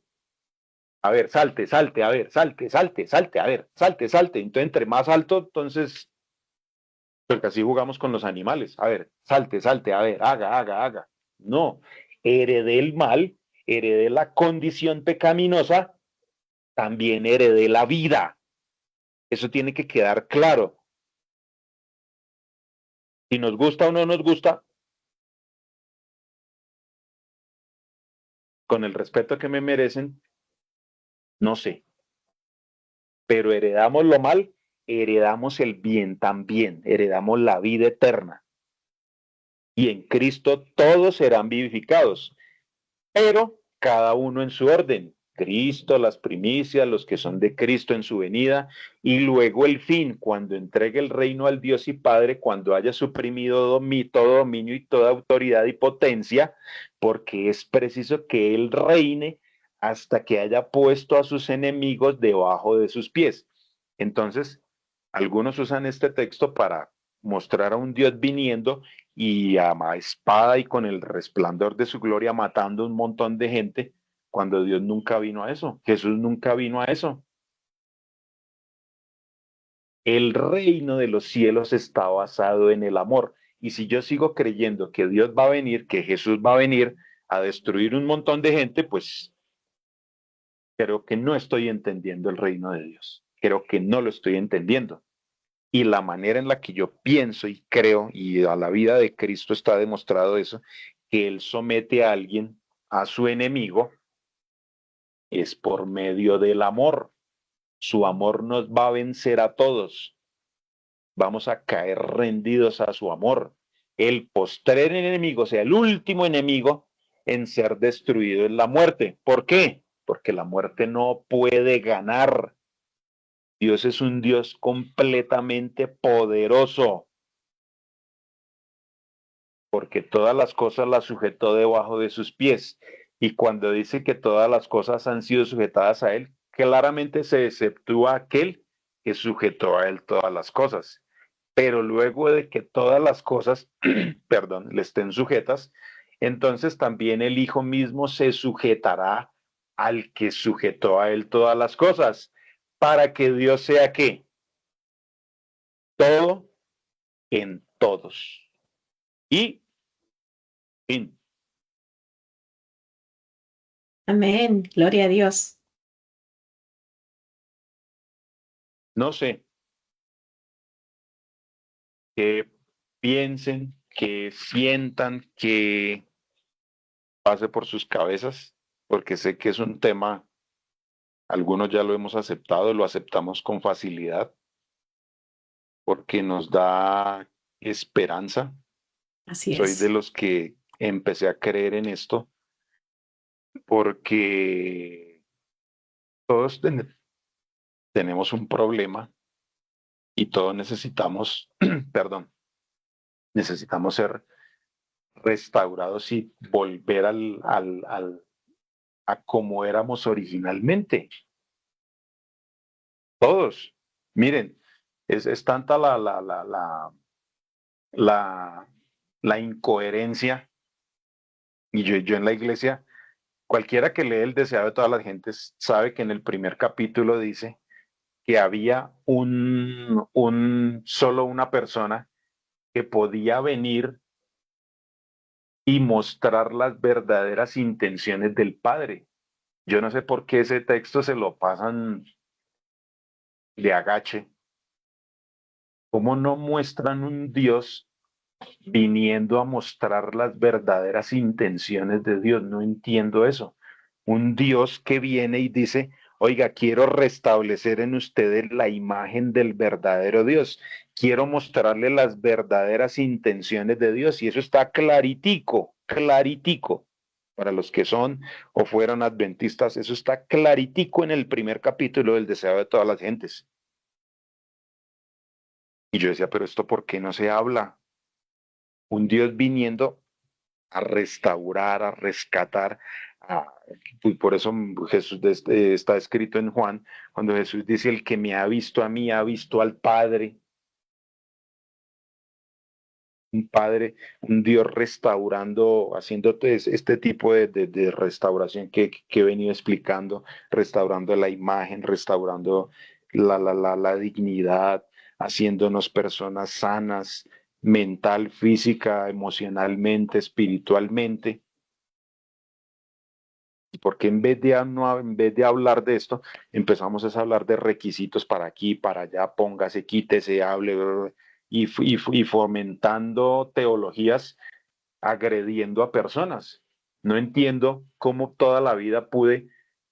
A ver, salte, salte, a ver, salte, salte, salte, a ver, salte, salte. Entonces, entre más alto, entonces, porque así jugamos con los animales. A ver, salte, salte, a ver, haga, haga, haga. No, heredé el mal, heredé la condición pecaminosa, también heredé la vida. Eso tiene que quedar claro. Si nos gusta o no nos gusta, con el respeto que me merecen, no sé. Pero heredamos lo mal, heredamos el bien también, heredamos la vida eterna. Y en Cristo todos serán vivificados, pero cada uno en su orden. Cristo, las primicias, los que son de Cristo en su venida, y luego el fin, cuando entregue el reino al Dios y Padre, cuando haya suprimido todo dominio y toda autoridad y potencia, porque es preciso que Él reine hasta que haya puesto a sus enemigos debajo de sus pies. Entonces, algunos usan este texto para mostrar a un Dios viniendo y a espada y con el resplandor de su gloria matando un montón de gente, cuando Dios nunca vino a eso. Jesús nunca vino a eso. El reino de los cielos está basado en el amor. Y si yo sigo creyendo que Dios va a venir, que Jesús va a venir a destruir un montón de gente, pues creo que no estoy entendiendo el reino de Dios. Creo que no lo estoy entendiendo. Y la manera en la que yo pienso y creo, y a la vida de Cristo está demostrado eso, que Él somete a alguien, a su enemigo, es por medio del amor. Su amor nos va a vencer a todos. Vamos a caer rendidos a su amor. El postrer enemigo, o sea, el último enemigo en ser destruido es la muerte. ¿Por qué? Porque la muerte no puede ganar. Dios es un Dios completamente poderoso, porque todas las cosas las sujetó debajo de sus pies. Y cuando dice que todas las cosas han sido sujetadas a él, claramente se exceptúa aquel que sujetó a él todas las cosas. Pero luego de que todas las cosas, perdón, le estén sujetas, entonces también el Hijo mismo se sujetará al que sujetó a él todas las cosas, para que Dios sea qué, todo en todos. Y fin. Amén. Gloria a Dios. No sé qué piensen, que sientan, que pase por sus cabezas, porque sé que es un tema, algunos ya lo hemos aceptado, lo aceptamos con facilidad, porque nos da esperanza. Así Soy de es. los que empecé a creer en esto, porque todos tenemos un problema y todos necesitamos, perdón, necesitamos ser restaurados y volver a como éramos originalmente. Todos. Miren, es tanta la, la incoherencia. Y yo en la iglesia, cualquiera que lee el deseado de todas las gentes sabe que en el primer capítulo dice que había solo una persona que podía venir y mostrar las verdaderas intenciones del Padre. Yo no sé por qué ese texto se lo pasan de agache. ¿Cómo no muestran un Dios viniendo a mostrar las verdaderas intenciones de Dios? No entiendo eso. Un Dios que viene y dice, oiga, quiero restablecer en ustedes la imagen del verdadero Dios. Quiero mostrarle las verdaderas intenciones de Dios. Y eso está claritico, claritico. Para los que son o fueron adventistas, eso está claritico en el primer capítulo del deseo de todas las gentes. Y yo decía, pero esto ¿por qué no se habla? Un Dios viniendo a restaurar, a rescatar. Y por eso Jesús está escrito en Juan, cuando Jesús dice, el que me ha visto a mí, ha visto al Padre. un padre, un Dios restaurando, haciendo este tipo de restauración que he venido explicando, restaurando la imagen, restaurando la dignidad, haciéndonos personas sanas, mental, física, emocionalmente, espiritualmente. Porque en vez de hablar de esto, empezamos a hablar de requisitos para aquí, para allá, póngase, quítese, hable, y fomentando teologías agrediendo a personas. No entiendo cómo toda la vida pude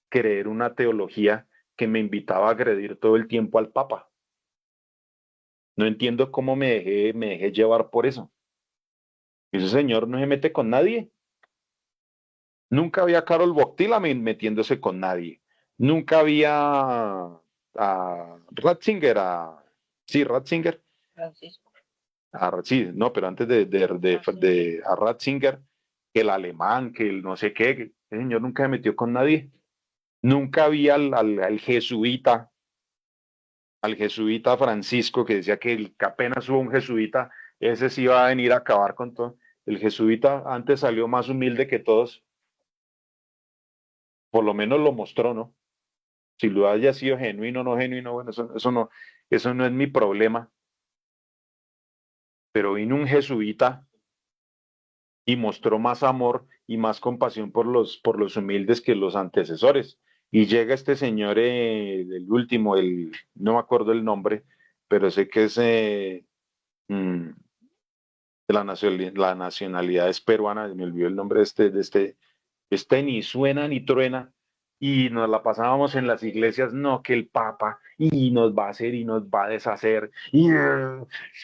creer una teología que me invitaba a agredir todo el tiempo al Papa. No entiendo cómo me dejé llevar por eso. Ese señor no se mete con nadie. Nunca había a Carol Boctila metiéndose con nadie. Nunca había a Ratzinger, sí, Ratzinger, sí, no, pero antes a Ratzinger, que el alemán, que el no sé qué, que el señor nunca se metió con nadie. Nunca había al jesuita Francisco, que decía que apenas hubo un jesuita, ese sí iba a venir a acabar con todo. El jesuita antes salió más humilde que todos, por lo menos lo mostró, ¿no? Si lo haya sido genuino o no genuino, bueno, eso no es mi problema. Pero vino un jesuita y mostró más amor y más compasión por los humildes que los antecesores. Y llega este señor, el último, no me acuerdo el nombre, pero sé que es la nacionalidad es peruana, me olvidó el nombre este ni suena ni truena, y nos la pasábamos en las iglesias, no, que el Papa, y nos va a hacer y nos va a deshacer, y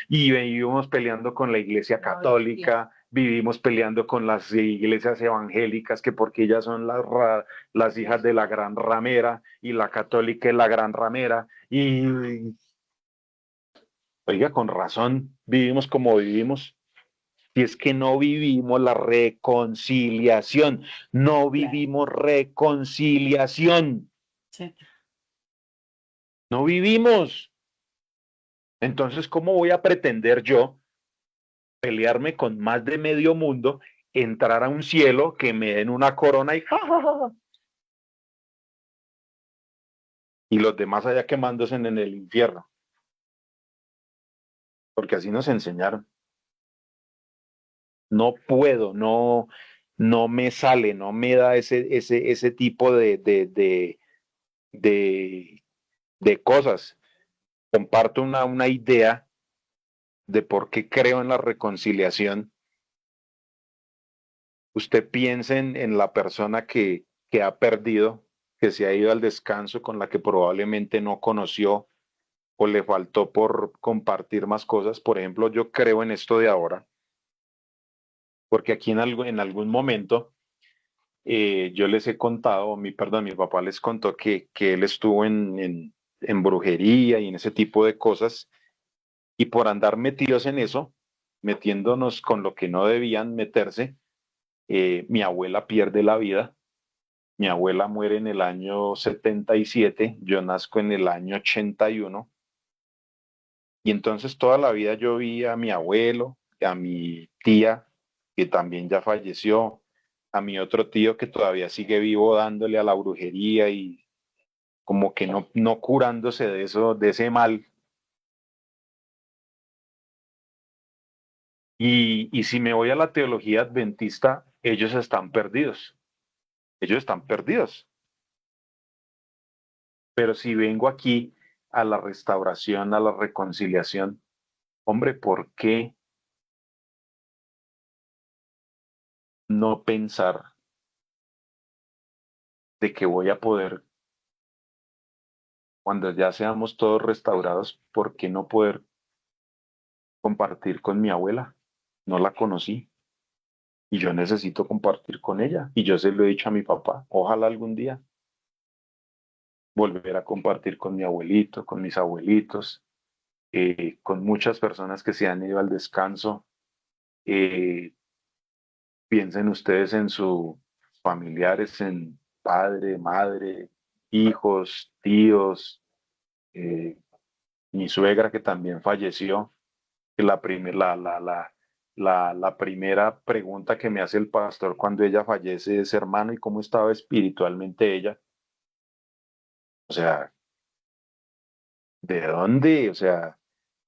vivimos peleando con la iglesia católica, vivimos peleando con las iglesias evangélicas, que porque ellas son las hijas de la gran ramera, y la católica es la gran ramera, y oiga, con razón, vivimos como vivimos. Si es que no vivimos la reconciliación, no vivimos reconciliación, Sí. no vivimos. Entonces, ¿cómo voy a pretender yo pelearme con más de medio mundo, entrar a un cielo, que me den una corona y los demás allá quemándose en el infierno? Porque así nos enseñaron. No puedo, no me sale, no me da ese tipo de, de cosas. Comparto una idea de por qué creo en la reconciliación. Usted piensa en la persona que ha perdido, que se ha ido al descanso, con la que probablemente no conoció o le faltó por compartir más cosas. Por ejemplo, yo creo en esto de ahora, porque aquí en algún momento yo les he contado, perdón, mi papá les contó que él estuvo en brujería y en ese tipo de cosas, y por andar metidos en eso, metiéndonos con lo que no debían meterse, mi abuela pierde la vida. Mi abuela muere en el año 77, yo nazco en el año 81, y entonces toda la vida yo vi a mi abuelo, a mi tía, que también ya falleció, a mi otro tío que todavía sigue vivo dándole a la brujería y como que no curándose de eso, de ese mal. Y si me voy a la teología adventista, ellos están perdidos. Pero si vengo aquí a la restauración, a la reconciliación, hombre, ¿por qué no pensar de que voy a poder, cuando ya seamos todos restaurados, por qué no poder compartir con mi abuela? No la conocí y yo necesito compartir con ella. Y yo se lo he dicho a mi papá, ojalá algún día volver a compartir con mi abuelito, con mis abuelitos, con muchas personas que se han ido al descanso. Eh, Piensen ustedes en sus familiares, en padre, madre, hijos, tíos, mi suegra que también falleció, que la primera pregunta que me hace el pastor cuando ella fallece es, hermano, ¿y cómo estaba espiritualmente ella? O sea, ¿de dónde? O sea,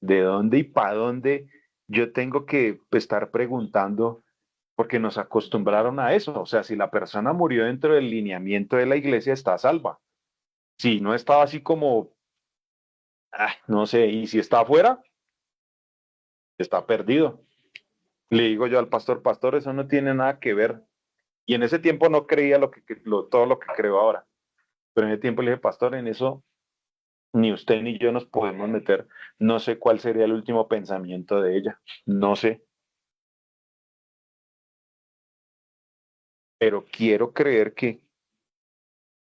¿de dónde y para dónde yo tengo que estar preguntando? Porque nos acostumbraron a eso. O sea, si la persona murió dentro del lineamiento de la iglesia, está salva. Si no estaba así como, no sé, y si está afuera, está perdido. Le digo yo al pastor, pastor, eso no tiene nada que ver. Y en ese tiempo no creía todo lo que creo ahora. Pero en ese tiempo le dije, pastor, en eso ni usted ni yo nos podemos meter. No sé cuál sería el último pensamiento de ella. No sé. Pero quiero creer que,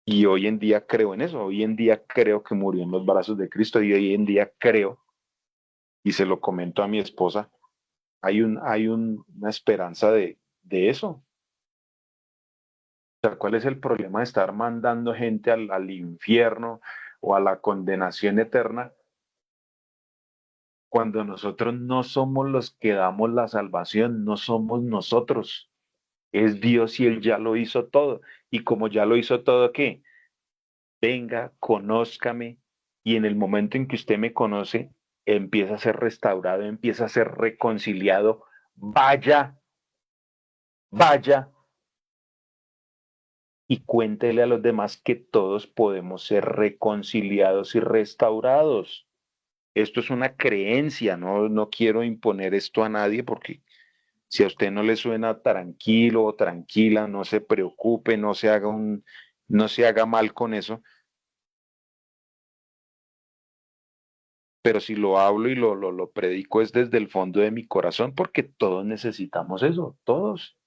y hoy en día creo en eso, hoy en día creo que murió en los brazos de Cristo y hoy en día creo, y se lo comento a mi esposa, una esperanza de eso. O sea, ¿cuál es el problema de estar mandando gente al infierno o a la condenación eterna cuando nosotros no somos los que damos la salvación, no somos nosotros, es Dios y Él ya lo hizo todo? Y como ya lo hizo todo, ¿qué? Venga, conózcame, y en el momento en que usted me conoce, empieza a ser restaurado, empieza a ser reconciliado. Vaya, vaya y cuéntele a los demás que todos podemos ser reconciliados y restaurados. Esto es una creencia, no quiero imponer esto a nadie porque si a usted no le suena tranquilo o tranquila, no se preocupe, no se haga mal con eso. Pero si lo hablo y lo predico es desde el fondo de mi corazón, porque todos necesitamos eso, todos.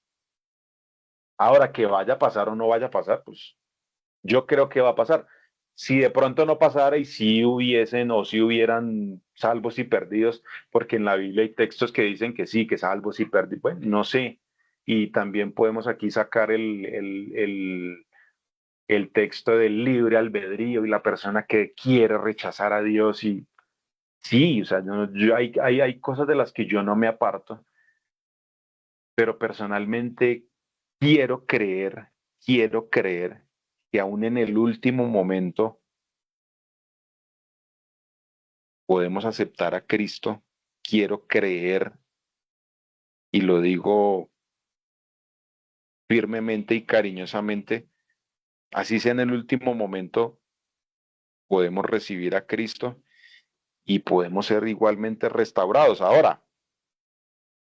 Ahora, que vaya a pasar o no vaya a pasar, pues yo creo que va a pasar. Si de pronto no pasara y si hubiesen o si hubieran salvos y perdidos, porque en la Biblia hay textos que dicen que sí, que salvos y perdidos, bueno, no sé. Y también podemos aquí sacar el texto del libre albedrío y la persona que quiere rechazar a Dios y sí, o sea, hay cosas de las que yo no me aparto, pero personalmente quiero creer, quiero creer que aún en el último momento podemos aceptar a Cristo. Quiero creer, y lo digo firmemente y cariñosamente, así sea en el último momento, podemos recibir a Cristo y podemos ser igualmente restaurados. Ahora,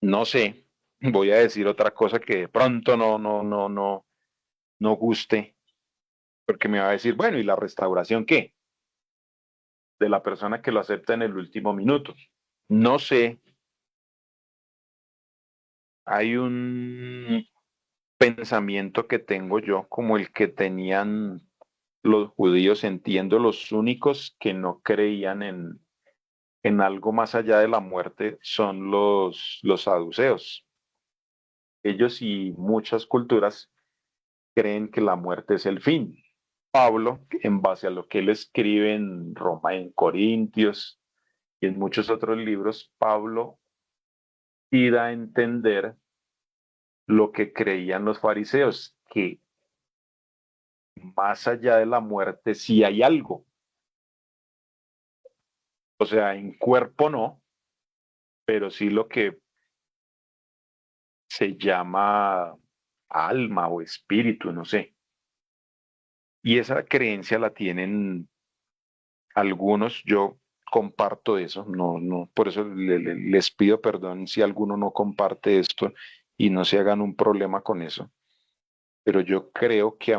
no sé, voy a decir otra cosa que de pronto no guste, porque me va a decir, bueno, ¿y la restauración qué? De la persona que lo acepta en el último minuto. No sé, hay un pensamiento que tengo yo como el que tenían los judíos, entiendo, los únicos que no creían en algo más allá de la muerte son los saduceos. Ellos y muchas culturas creen que la muerte es el fin. Pablo, en base a lo que él escribe en Roma, en Corintios y en muchos otros libros, Pablo y da a entender lo que creían los fariseos, que más allá de la muerte sí hay algo. O sea, en cuerpo no, pero sí lo que se llama alma o espíritu, no sé. Y esa creencia la tienen algunos, yo comparto eso, por eso les pido perdón si alguno no comparte esto y no se hagan un problema con eso. Pero yo creo que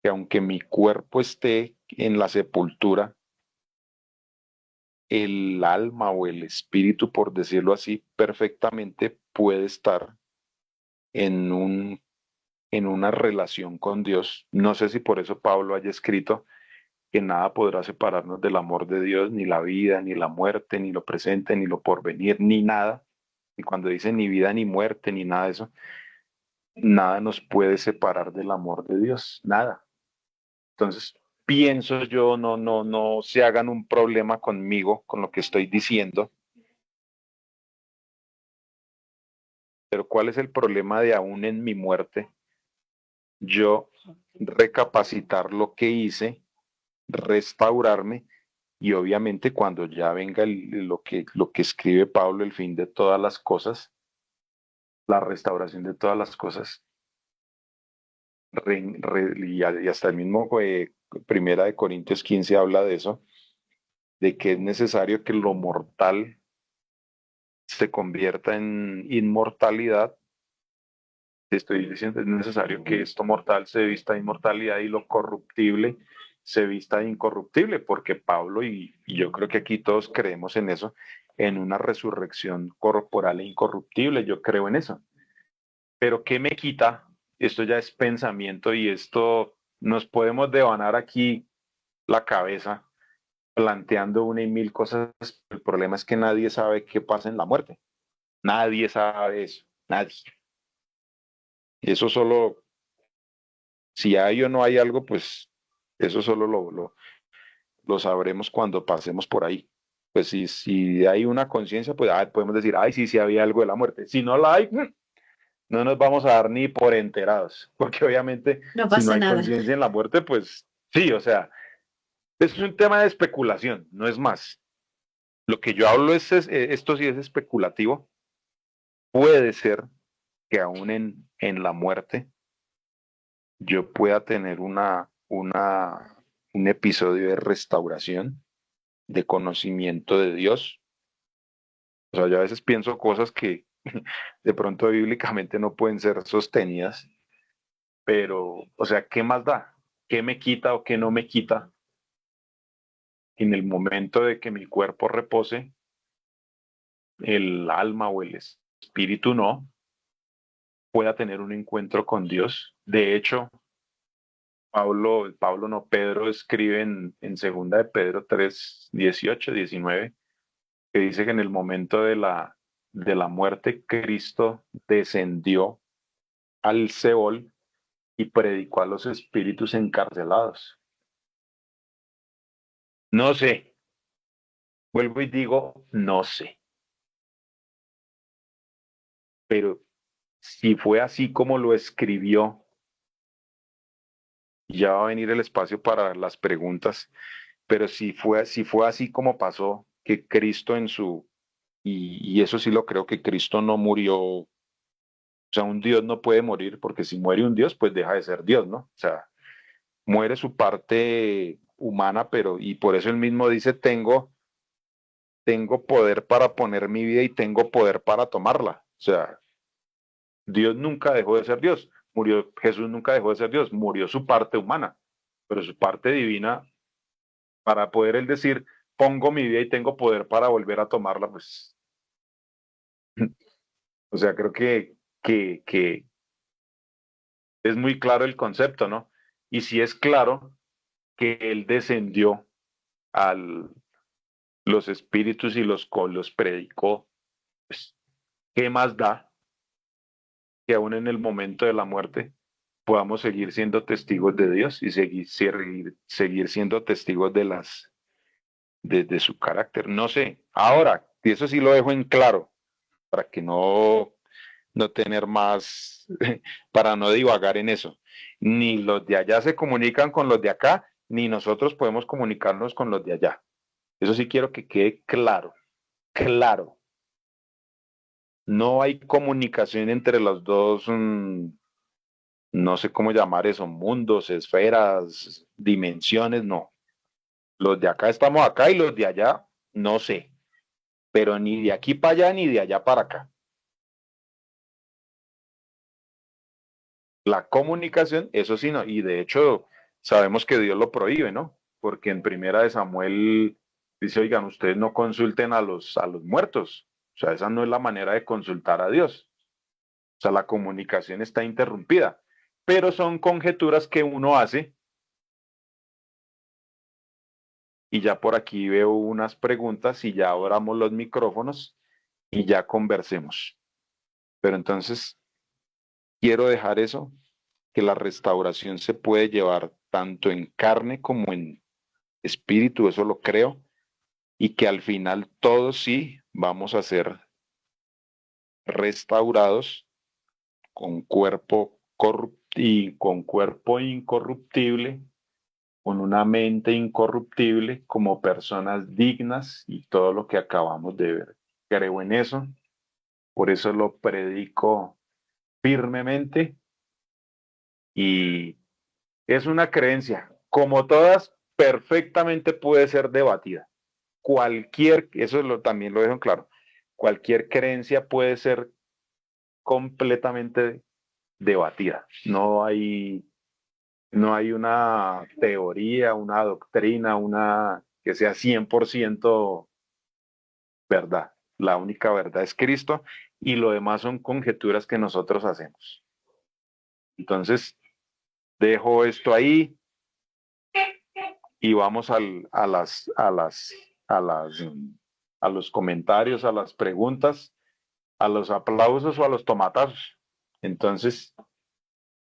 que aunque mi cuerpo esté en la sepultura, el alma o el espíritu, por decirlo así, perfectamente puede estar en en una relación con Dios. No sé si por eso Pablo haya escrito que nada podrá separarnos del amor de Dios, ni la vida, ni la muerte, ni lo presente, ni lo porvenir, ni nada. Y cuando dice ni vida, ni muerte, ni nada de eso, nada nos puede separar del amor de Dios, nada. Entonces, pienso yo, no se hagan un problema conmigo, con lo que estoy diciendo, Pero ¿cuál es el problema de aún en mi muerte? Yo recapacitar lo que hice, restaurarme y obviamente cuando ya venga lo que escribe Pablo, el fin de todas las cosas, la restauración de todas las cosas, y hasta el mismo Primera de Corintios 15 habla de eso, de que es necesario que lo mortal se convierta en inmortalidad. Te estoy diciendo, es necesario que esto mortal se vista de inmortalidad y lo corruptible se vista de incorruptible, porque Pablo, y yo creo que aquí todos creemos en eso, en una resurrección corporal e incorruptible, yo creo en eso. Pero ¿qué me quita? Esto ya es pensamiento y esto nos podemos devanar aquí la cabeza planteando una y mil cosas. El problema es que nadie sabe qué pasa en la muerte. Nadie sabe eso. Nadie. Y eso solo, si hay o no hay algo, pues eso solo lo sabremos cuando pasemos por ahí. Pues si hay una conciencia, pues podemos decir, ay, sí, sí había algo de la muerte. Si no la hay, no nos vamos a dar ni por enterados, porque obviamente No si no pasa hay nada. conciencia en la muerte, pues sí, o sea, es un tema de especulación, no es más. Lo que yo hablo esto sí es especulativo. Puede ser que aún en la muerte yo pueda tener un episodio de restauración, de conocimiento de Dios. O sea, yo a veces pienso cosas que de pronto bíblicamente no pueden ser sostenidas, pero, o sea, ¿qué más da? ¿Qué me quita o qué no me quita? En el momento de que mi cuerpo repose, el alma o el espíritu no, pueda tener un encuentro con Dios. De hecho, Pablo no, Pedro escribe en segunda de Pedro 3 18 19 que dice que en el momento de la muerte, Cristo descendió al Seol y predicó a los espíritus encarcelados. No sé, vuelvo y digo, no sé, pero si fue así como lo escribió, ya va a venir el espacio para las preguntas, pero si fue así como pasó, que Cristo y eso sí lo creo, que Cristo no murió, o sea, un Dios no puede morir, porque si muere un Dios, pues deja de ser Dios, ¿no? O sea, muere su parte humana, pero, y por eso él mismo dice, tengo poder para poner mi vida y tengo poder para tomarla. O sea, Dios nunca dejó de ser Dios, murió, Jesús nunca dejó de ser Dios, murió su parte humana, pero su parte divina, para poder él decir, pongo mi vida y tengo poder para volver a tomarla, pues, o sea, creo que es muy claro el concepto, ¿no? Y si es claro que él descendió a los espíritus y los predicó, pues, ¿qué más da que aún en el momento de la muerte podamos seguir siendo testigos de Dios y seguir siendo testigos de su carácter? No sé. Ahora, y eso sí lo dejo en claro, para que no tener más, para no divagar en eso. Ni los de allá se comunican con los de acá, ni nosotros podemos comunicarnos con los de allá. Eso sí quiero que quede claro, claro. No hay comunicación entre los dos, no sé cómo llamar eso, mundos, esferas, dimensiones, no. Los de acá estamos acá y los de allá, no sé, pero ni de aquí para allá ni de allá para acá. La comunicación, eso sí, no, y de hecho sabemos que Dios lo prohíbe, ¿no? Porque en primera de Samuel dice, oigan, ustedes no consulten a los muertos. O sea, esa no es la manera de consultar a Dios. O sea, la comunicación está interrumpida. Pero son conjeturas que uno hace y ya por aquí veo unas preguntas y ya abramos los micrófonos y ya conversemos. Pero entonces quiero dejar eso, que la restauración se puede llevar tanto en carne como en espíritu, eso lo creo, y que al final todos sí vamos a ser restaurados con con cuerpo incorruptible, con una mente incorruptible, como personas dignas y todo lo que acabamos de ver. Creo en eso, por eso lo predico firmemente y es una creencia, como todas, perfectamente puede ser debatida. También lo dejo en claro, cualquier creencia puede ser completamente debatida. No hay una teoría, una doctrina, una que sea 100% verdad. La única verdad es Cristo y lo demás son conjeturas que nosotros hacemos. Entonces, dejo esto ahí y vamos a los comentarios, a las preguntas, a los aplausos o a los tomatazos. Entonces,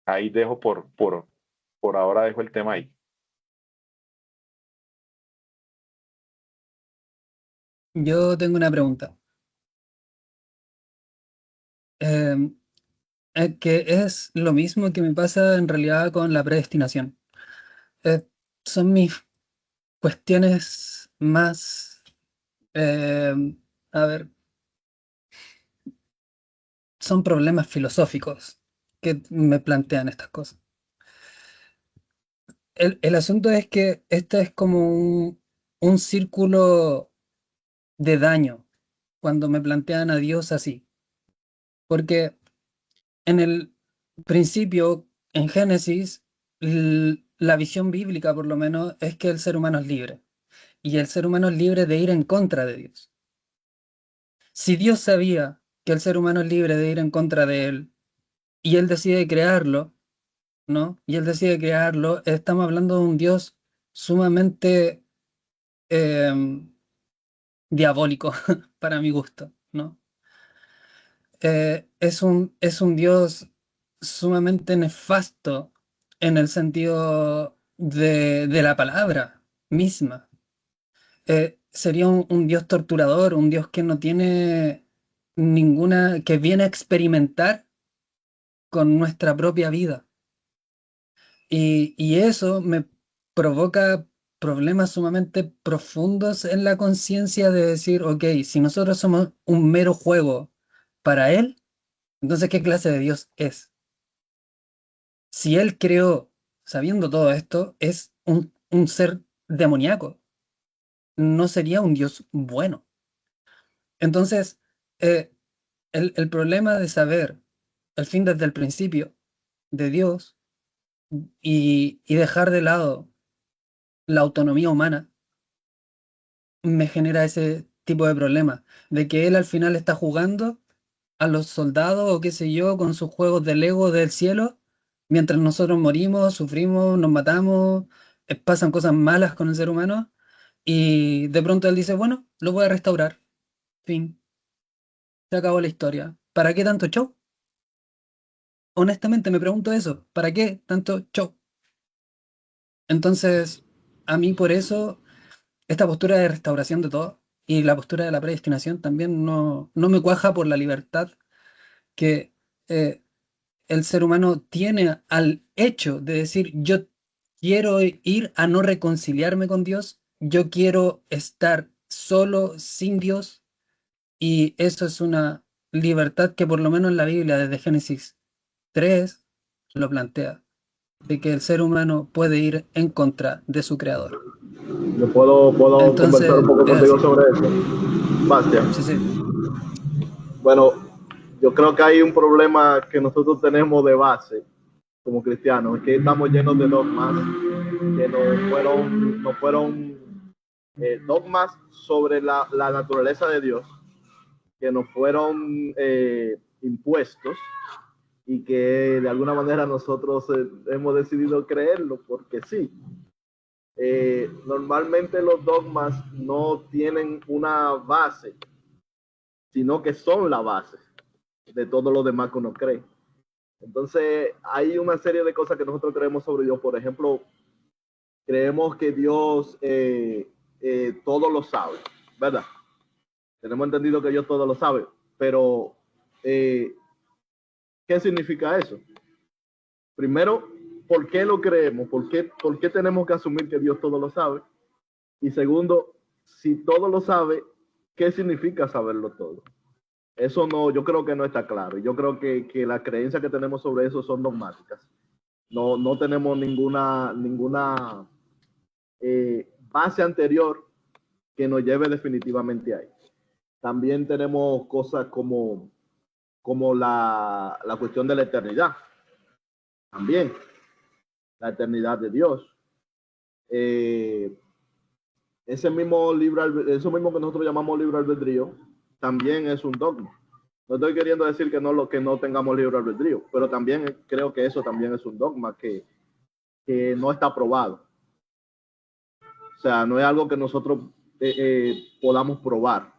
ahí dejo por ahora dejo el tema ahí. Yo tengo una pregunta. Em, que es lo mismo que me pasa en realidad con la predestinación. Eh, Son mis cuestiones más, a ver, son problemas filosóficos que me plantean estas cosas. El asunto es que este es como un círculo de daño cuando me plantean a Dios así. Porque en el principio, en Génesis, la visión bíblica por lo menos es que el ser humano es libre. Y el ser humano es libre de ir en contra de Dios. Si Dios sabía que el ser humano es libre de ir en contra de él y él decide crearlo, ¿no? Y él decide crearlo, estamos hablando de un Dios sumamente eh, diabólico para mi gusto, ¿no? Es un Dios sumamente nefasto en el sentido de la palabra misma. Sería un Dios torturador, un Dios que no tiene ninguna, que viene a experimentar con nuestra propia vida. Y eso me provoca problemas sumamente profundos en la conciencia de decir, ok, si nosotros somos un mero juego para Él, entonces ¿qué clase de Dios es? Si Él creó, sabiendo todo esto, es un ser demoníaco, no sería un Dios bueno. Entonces, eh, el problema de saber el fin desde el principio de Dios y dejar de lado la autonomía humana me genera ese tipo de problema, de que él al final está jugando a los soldados o qué sé yo, con sus juegos de Lego del cielo, mientras nosotros morimos, sufrimos, nos matamos, pasan cosas malas con el ser humano, y de pronto él dice, bueno, lo voy a restaurar, fin, se acabó la historia. ¿Para qué tanto show? Honestamente me pregunto eso, ¿para qué tanto show? Entonces, a mí por eso esta postura de restauración de todo y la postura de la predestinación también no me cuaja por la libertad que eh, el ser humano tiene al hecho de decir yo quiero ir a no reconciliarme con Dios, yo quiero estar solo sin Dios, y eso es una libertad que por lo menos en la Biblia desde Génesis 3 lo plantea, de que el ser humano puede ir en contra de su creador. Yo puedo conversar un Entonces, poco es contigo así. sobre eso, Bastian. Sí, sí. Bueno, yo creo que hay un problema que nosotros tenemos de base como cristianos, es que estamos llenos de dogmas que no fueron dogmas sobre la naturaleza de Dios, que nos fueron impuestos y que de alguna manera nosotros hemos decidido creerlo porque sí. Normalmente los dogmas no tienen una base, sino que son la base de todo lo demás que uno cree. Entonces, hay una serie de cosas que nosotros creemos sobre Dios. Por ejemplo, creemos que Dios todo lo sabe, ¿verdad? Tenemos entendido que Dios todo lo sabe, pero ¿qué significa eso? Primero, ¿por qué lo creemos? ¿Por qué tenemos que asumir que Dios todo lo sabe? Y segundo, si todo lo sabe, ¿qué significa saberlo todo? Eso no, yo creo que no está claro. Yo creo que las creencias que tenemos sobre eso son dogmáticas. No tenemos ninguna base anterior que nos lleve definitivamente ahí. También tenemos cosas como la cuestión de la eternidad. También la eternidad de Dios. Eso mismo que nosotros llamamos libre albedrío, también es un dogma. No estoy queriendo decir que no tengamos libre albedrío, pero también creo que eso también es un dogma que no está probado. O sea, no es algo que nosotros podamos probar,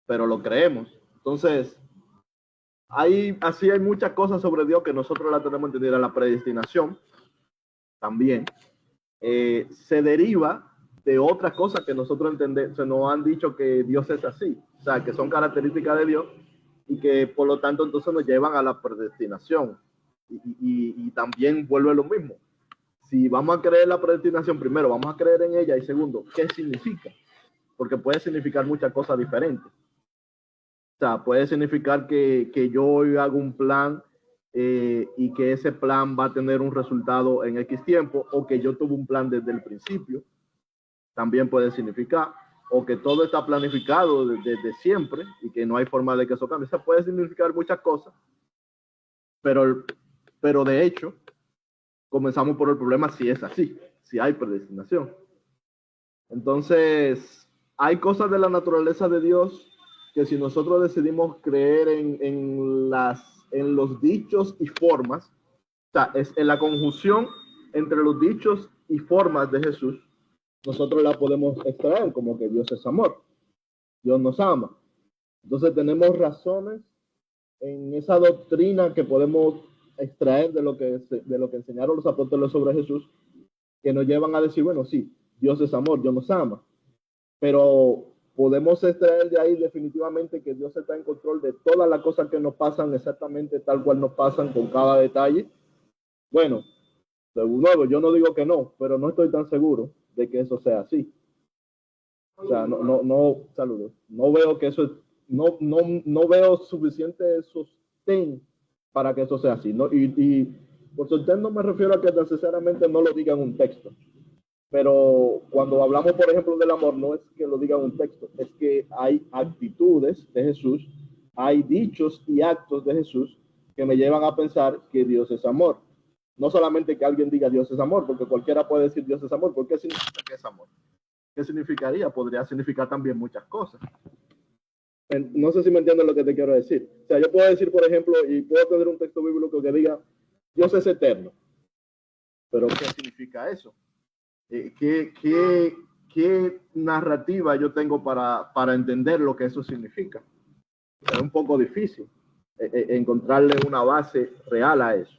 pero lo creemos. Entonces, así hay muchas cosas sobre Dios que nosotros la tenemos entendida. La predestinación también se deriva de otras cosas que nosotros entendemos. Se nos han dicho que Dios es así, o sea, que son características de Dios y que por lo tanto entonces nos llevan a la predestinación. Y también vuelve lo mismo. Si vamos a creer la predestinación, primero vamos a creer en ella y segundo, ¿qué significa? Porque puede significar muchas cosas diferentes. O sea, puede significar que yo hoy hago un plan y que ese plan va a tener un resultado en X tiempo, o que yo tuve un plan desde el principio, también puede significar, o que todo está planificado desde siempre y que no hay forma de que eso cambie. O sea, puede significar muchas cosas, pero de hecho, comenzamos por el problema si es así, si hay predestinación. Entonces, hay cosas de la naturaleza de Dios que si nosotros decidimos creer en los dichos y formas, o sea, es en la conjunción entre los dichos y formas de Jesús, nosotros la podemos extraer como que Dios es amor, Dios nos ama. Entonces tenemos razones en esa doctrina que podemos extraer de lo que enseñaron los apóstoles sobre Jesús, que nos llevan a decir, bueno, sí, Dios es amor, Dios nos ama, pero podemos extraer de ahí definitivamente que Dios está en control de todas las cosas que nos pasan exactamente tal cual nos pasan con cada detalle. Bueno, de nuevo, yo no digo que no, pero no estoy tan seguro de que eso sea así. O sea, saludos. No veo que eso, no veo suficiente sostén para que eso sea así. ¿No? Y por sostén no me refiero a que necesariamente no lo diga en un texto. Pero cuando hablamos, por ejemplo, del amor, no es que lo diga en un texto, es que hay actitudes de Jesús, hay dichos y actos de Jesús que me llevan a pensar que Dios es amor. No solamente que alguien diga Dios es amor, porque cualquiera puede decir Dios es amor. ¿Por qué significa que es amor? ¿Qué significaría? Podría significar también muchas cosas. No sé si me entiendes lo que te quiero decir. O sea, yo puedo decir, por ejemplo, y puedo tener un texto bíblico que diga Dios es eterno. Pero ¿qué significa eso? ¿Qué narrativa yo tengo para entender lo que eso significa? Es un poco difícil encontrarle una base real a eso.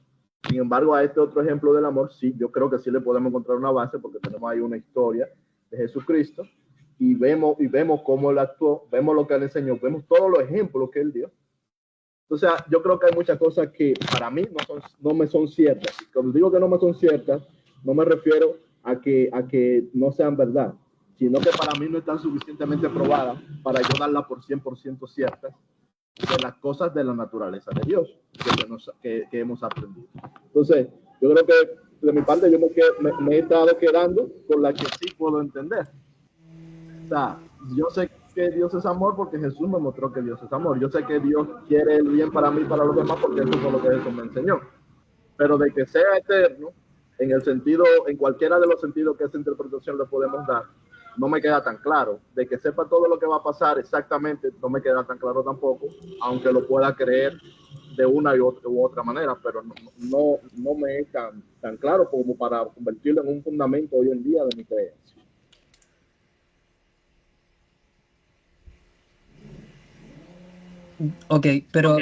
Sin embargo, a este otro ejemplo del amor, sí, yo creo que sí le podemos encontrar una base porque tenemos ahí una historia de Jesucristo y vemos cómo él actuó, vemos lo que él enseñó, vemos todos los ejemplos que él dio. Entonces, yo creo que hay muchas cosas que para mí no me son ciertas. Cuando digo que no me son ciertas, no me refiero a que no sean verdad, sino que para mí no están suficientemente probadas para yo darla por 100% ciertas de las cosas de la naturaleza de Dios que hemos aprendido. Entonces, yo creo que de mi parte yo me he estado quedando con la que sí puedo entender. O sea, yo sé que Dios es amor porque Jesús me mostró que Dios es amor. Yo sé que Dios quiere el bien para mí y para los demás porque eso fue lo que Jesús me enseñó. Pero de que sea eterno, en cualquiera de los sentidos que esa interpretación le podemos dar, no me queda tan claro. De que sepa todo lo que va a pasar exactamente, no me queda tan claro tampoco, aunque lo pueda creer de una u otra manera, pero no me es tan claro como para convertirlo en un fundamento hoy en día de mi creencia. Ok, pero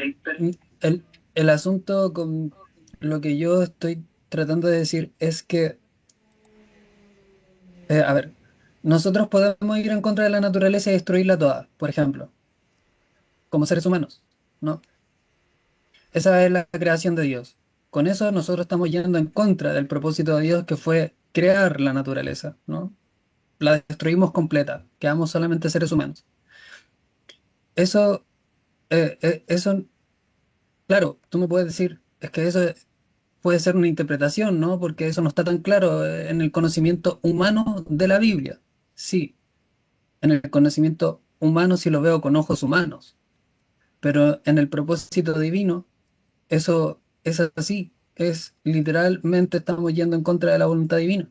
el asunto con lo que yo estoy tratando de decir es que, a ver, nosotros podemos ir en contra de la naturaleza y destruirla toda, por ejemplo, como seres humanos, ¿no? Esa es la creación de Dios. Con eso nosotros estamos yendo en contra del propósito de Dios, que fue crear la naturaleza, ¿no? La destruimos completa, quedamos solamente seres humanos. Eso, eso, claro, tú me puedes decir, es que eso puede ser una interpretación, ¿no? Porque eso no está tan claro en el conocimiento humano de la Biblia. Sí, en el conocimiento humano sí lo veo con ojos humanos, pero en el propósito divino, eso es así. Es literalmente estamos yendo en contra de la voluntad divina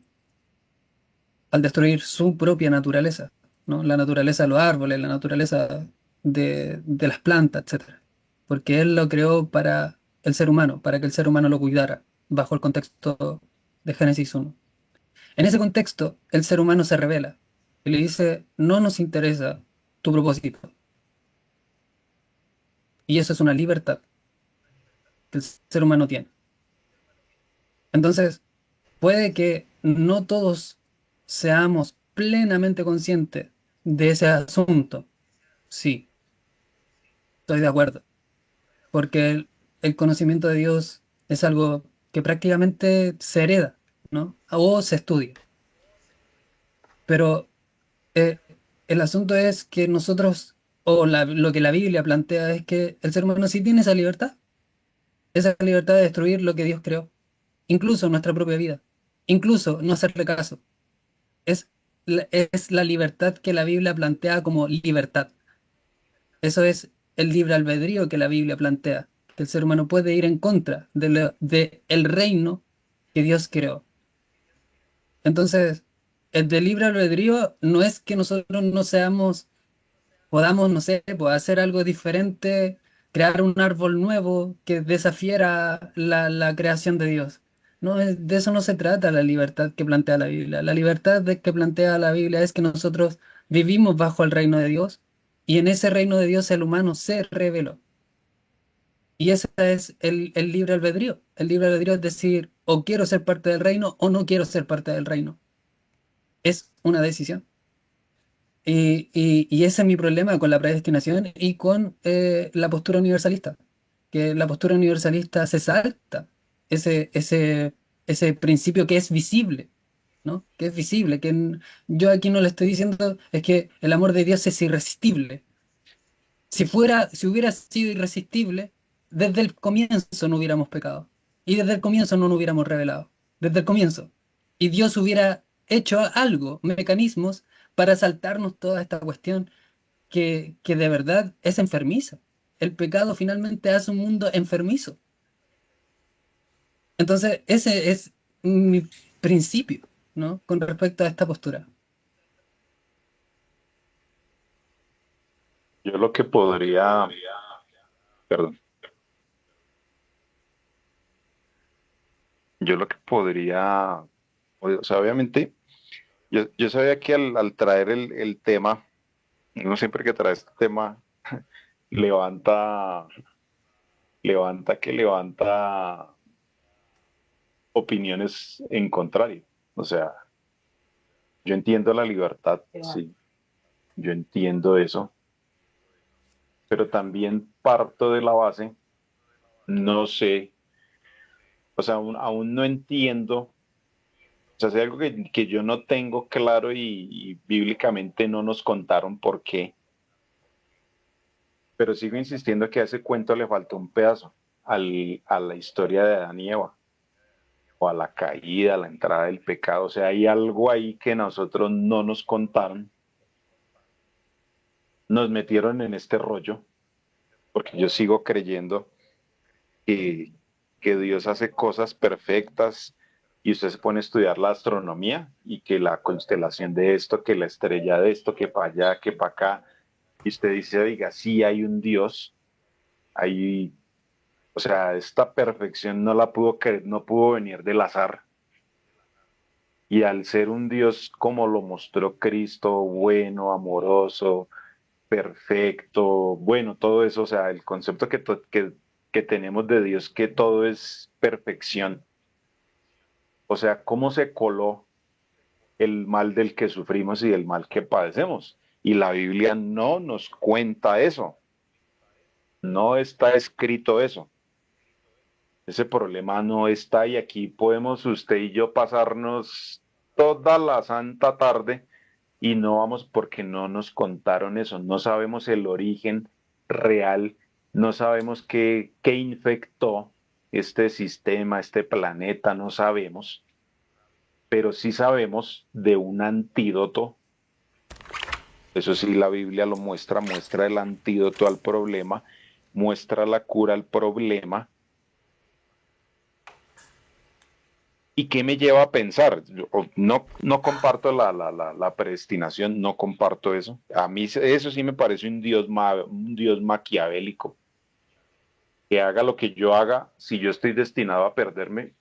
al destruir su propia naturaleza, ¿no? La naturaleza de los árboles, la naturaleza de las plantas, etcétera. Porque Él lo creó para el ser humano, para que el ser humano lo cuidara, bajo el contexto de Génesis 1. En ese contexto, el ser humano se revela y le dice, no nos interesa tu propósito. Y eso es una libertad que el ser humano tiene. Entonces, puede que no todos seamos plenamente conscientes de ese asunto. Sí, estoy de acuerdo, porque el conocimiento de Dios es algo que prácticamente se hereda, ¿no? O se estudia. Pero eh, el asunto es que nosotros, lo que la Biblia plantea es que el ser humano sí tiene esa libertad de destruir lo que Dios creó, incluso nuestra propia vida, incluso no hacerle caso. Es la libertad que la Biblia plantea como libertad. Eso es el libre albedrío que la Biblia plantea, que el ser humano puede ir en contra de el reino que Dios creó. Entonces, el de libre albedrío no es que nosotros no seamos, podamos, no sé, pues hacer algo diferente, crear un árbol nuevo que desafiera la creación de Dios. No, de eso no se trata la libertad que plantea la Biblia. La libertad que plantea la Biblia es que nosotros vivimos bajo el reino de Dios y en ese reino de Dios el humano se reveló. Y ese es el libre albedrío. El libre albedrío es decir, o quiero ser parte del reino o no quiero ser parte del reino. Es una decisión. Y ese es mi problema con la predestinación y con la postura universalista, que la postura universalista se salta ese, ese, ese principio que es visible, ¿no? Que es visible, yo aquí no le estoy diciendo es que el amor de Dios es irresistible. Si hubiera sido irresistible, desde el comienzo no hubiéramos pecado. Y desde el comienzo no nos hubiéramos revelado. Desde el comienzo. Y Dios hubiera hecho algo, mecanismos, para saltarnos toda esta cuestión que de verdad es enfermiza. El pecado finalmente hace un mundo enfermizo. Entonces, ese es mi principio, ¿no? Con respecto a esta postura. Yo lo que podría, perdón, yo lo que podría, o sea, obviamente, yo sabía que al traer el tema, uno siempre que trae este tema, levanta, levanta opiniones en contrario. O sea, yo entiendo la libertad, sí, yo entiendo eso, pero también parto de la base, no sé, o sea, aún no entiendo, o sea, si hay algo que yo no tengo claro y bíblicamente no nos contaron por qué, pero sigo insistiendo que a ese cuento le faltó un pedazo a la historia de Adán y Eva, o a la caída, a la entrada del pecado, o sea, hay algo ahí que nosotros no nos contaron, nos metieron en este rollo, porque yo sigo creyendo que, que Dios hace cosas perfectas y usted se pone a estudiar la astronomía y que la constelación de esto, que la estrella de esto, que para allá, que para acá, y usted dice, oiga, sí hay un Dios, hay, o sea, esta perfección no la pudo, no pudo venir del azar. Y al ser un Dios como lo mostró Cristo, bueno, amoroso, perfecto, bueno, todo eso, o sea, el concepto que tenemos de Dios, que todo es perfección. O sea, cómo se coló el mal del que sufrimos y el mal que padecemos. Y la Biblia no nos cuenta eso. No está escrito eso. Ese problema no está y aquí podemos usted y yo pasarnos toda la santa tarde y no vamos porque no nos contaron eso. No sabemos el origen real, no sabemos qué infectó este sistema, este planeta, no sabemos, pero sí sabemos de un antídoto. Eso sí, la Biblia lo muestra, muestra el antídoto al problema, muestra la cura al problema. ¿Y qué me lleva a pensar? Yo no comparto la predestinación, no comparto eso. A mí eso sí me parece un Dios maquiavélico, que haga lo que yo haga, si yo estoy destinado a perderme,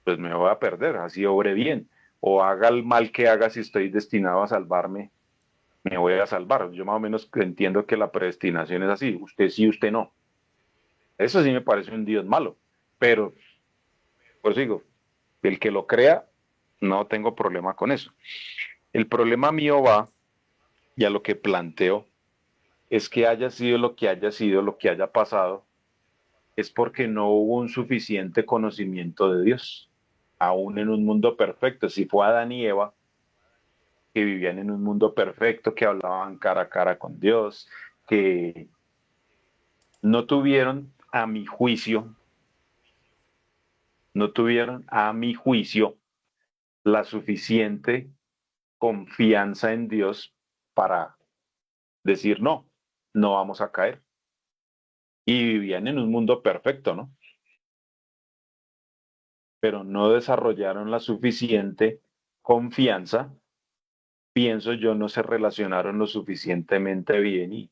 pues me voy a perder, así obre bien. O haga el mal que haga si estoy destinado a salvarme, me voy a salvar. Yo más o menos entiendo que la predestinación es así, usted sí, usted no. Eso sí me parece un Dios malo, pero por eso digo, el que lo crea, no tengo problema con eso. El problema mío va, y a lo que planteo, es que haya sido lo que haya sido, lo que haya pasado, es porque no hubo un suficiente conocimiento de Dios, aún en un mundo perfecto. Si fue Adán y Eva, que vivían en un mundo perfecto, que hablaban cara a cara con Dios, que no tuvieron, a mi juicio, no tuvieron, a mi juicio, la suficiente confianza en Dios para decir no, no vamos a caer. Y vivían en un mundo perfecto, ¿no? Pero no desarrollaron la suficiente confianza, pienso yo, no se relacionaron lo suficientemente bien y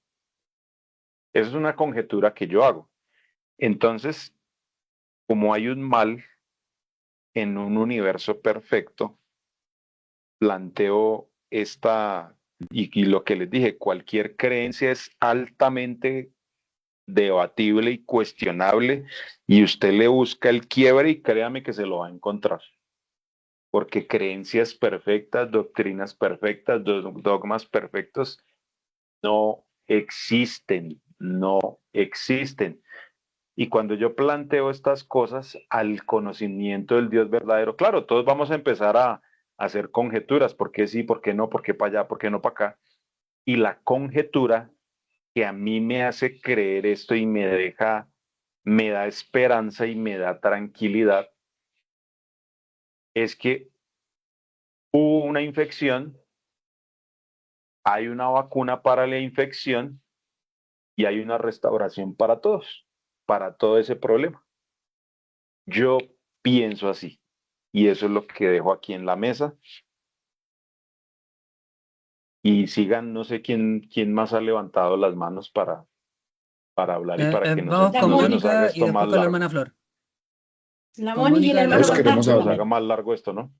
eso es una conjetura que yo hago. Entonces, como hay un mal en un universo perfecto, planteo y lo que les dije, cualquier creencia es altamente debatible y cuestionable y usted le busca el quiebre y créame que se lo va a encontrar. Porque creencias perfectas, doctrinas perfectas, dogmas perfectos no existen, no existen. Y cuando yo planteo estas cosas al conocimiento del Dios verdadero, claro, todos vamos a empezar a hacer conjeturas, ¿por qué sí, por qué no, por qué para allá, por qué no para acá? Y la conjetura que a mí me hace creer esto y me da esperanza y me da tranquilidad, es que hubo una infección, hay una vacuna para la infección y hay una restauración para todos, para todo ese problema. Yo pienso así y eso es lo que dejo aquí en la mesa. Y sigan, no sé quién más ha levantado las manos para hablar y para que Vamos La con no se nos Moni, haga Mónica y esto más después con la largo. hermana Flor. la Con Moni y el Mónica y hermano Todos después queremos No se Bernardo nos hablar. haga también. más largo esto, ¿no?